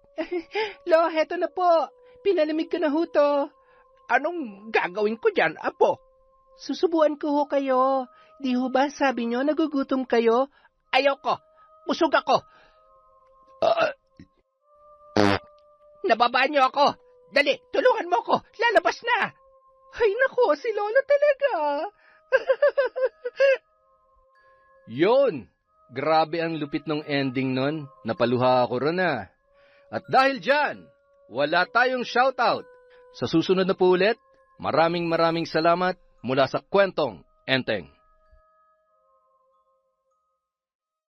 Lo, heto na po. Pinalamig ka na ho to. Anong gagawin ko dyan, apo? Susubuan ko ho kayo. Di ho ba sabi nyo nagugutom kayo? Ayoko, busog ako. Nababaan niyo ako. Dali, tulungan mo ako. Lalabas na. Ay nako, si lolo talaga. Yon! Grabe ang lupit ng ending nun. Napaluha ako ron na. At dahil dyan, wala tayong shoutout. Sa susunod na po ulit, maraming salamat mula sa Kwentong Enteng.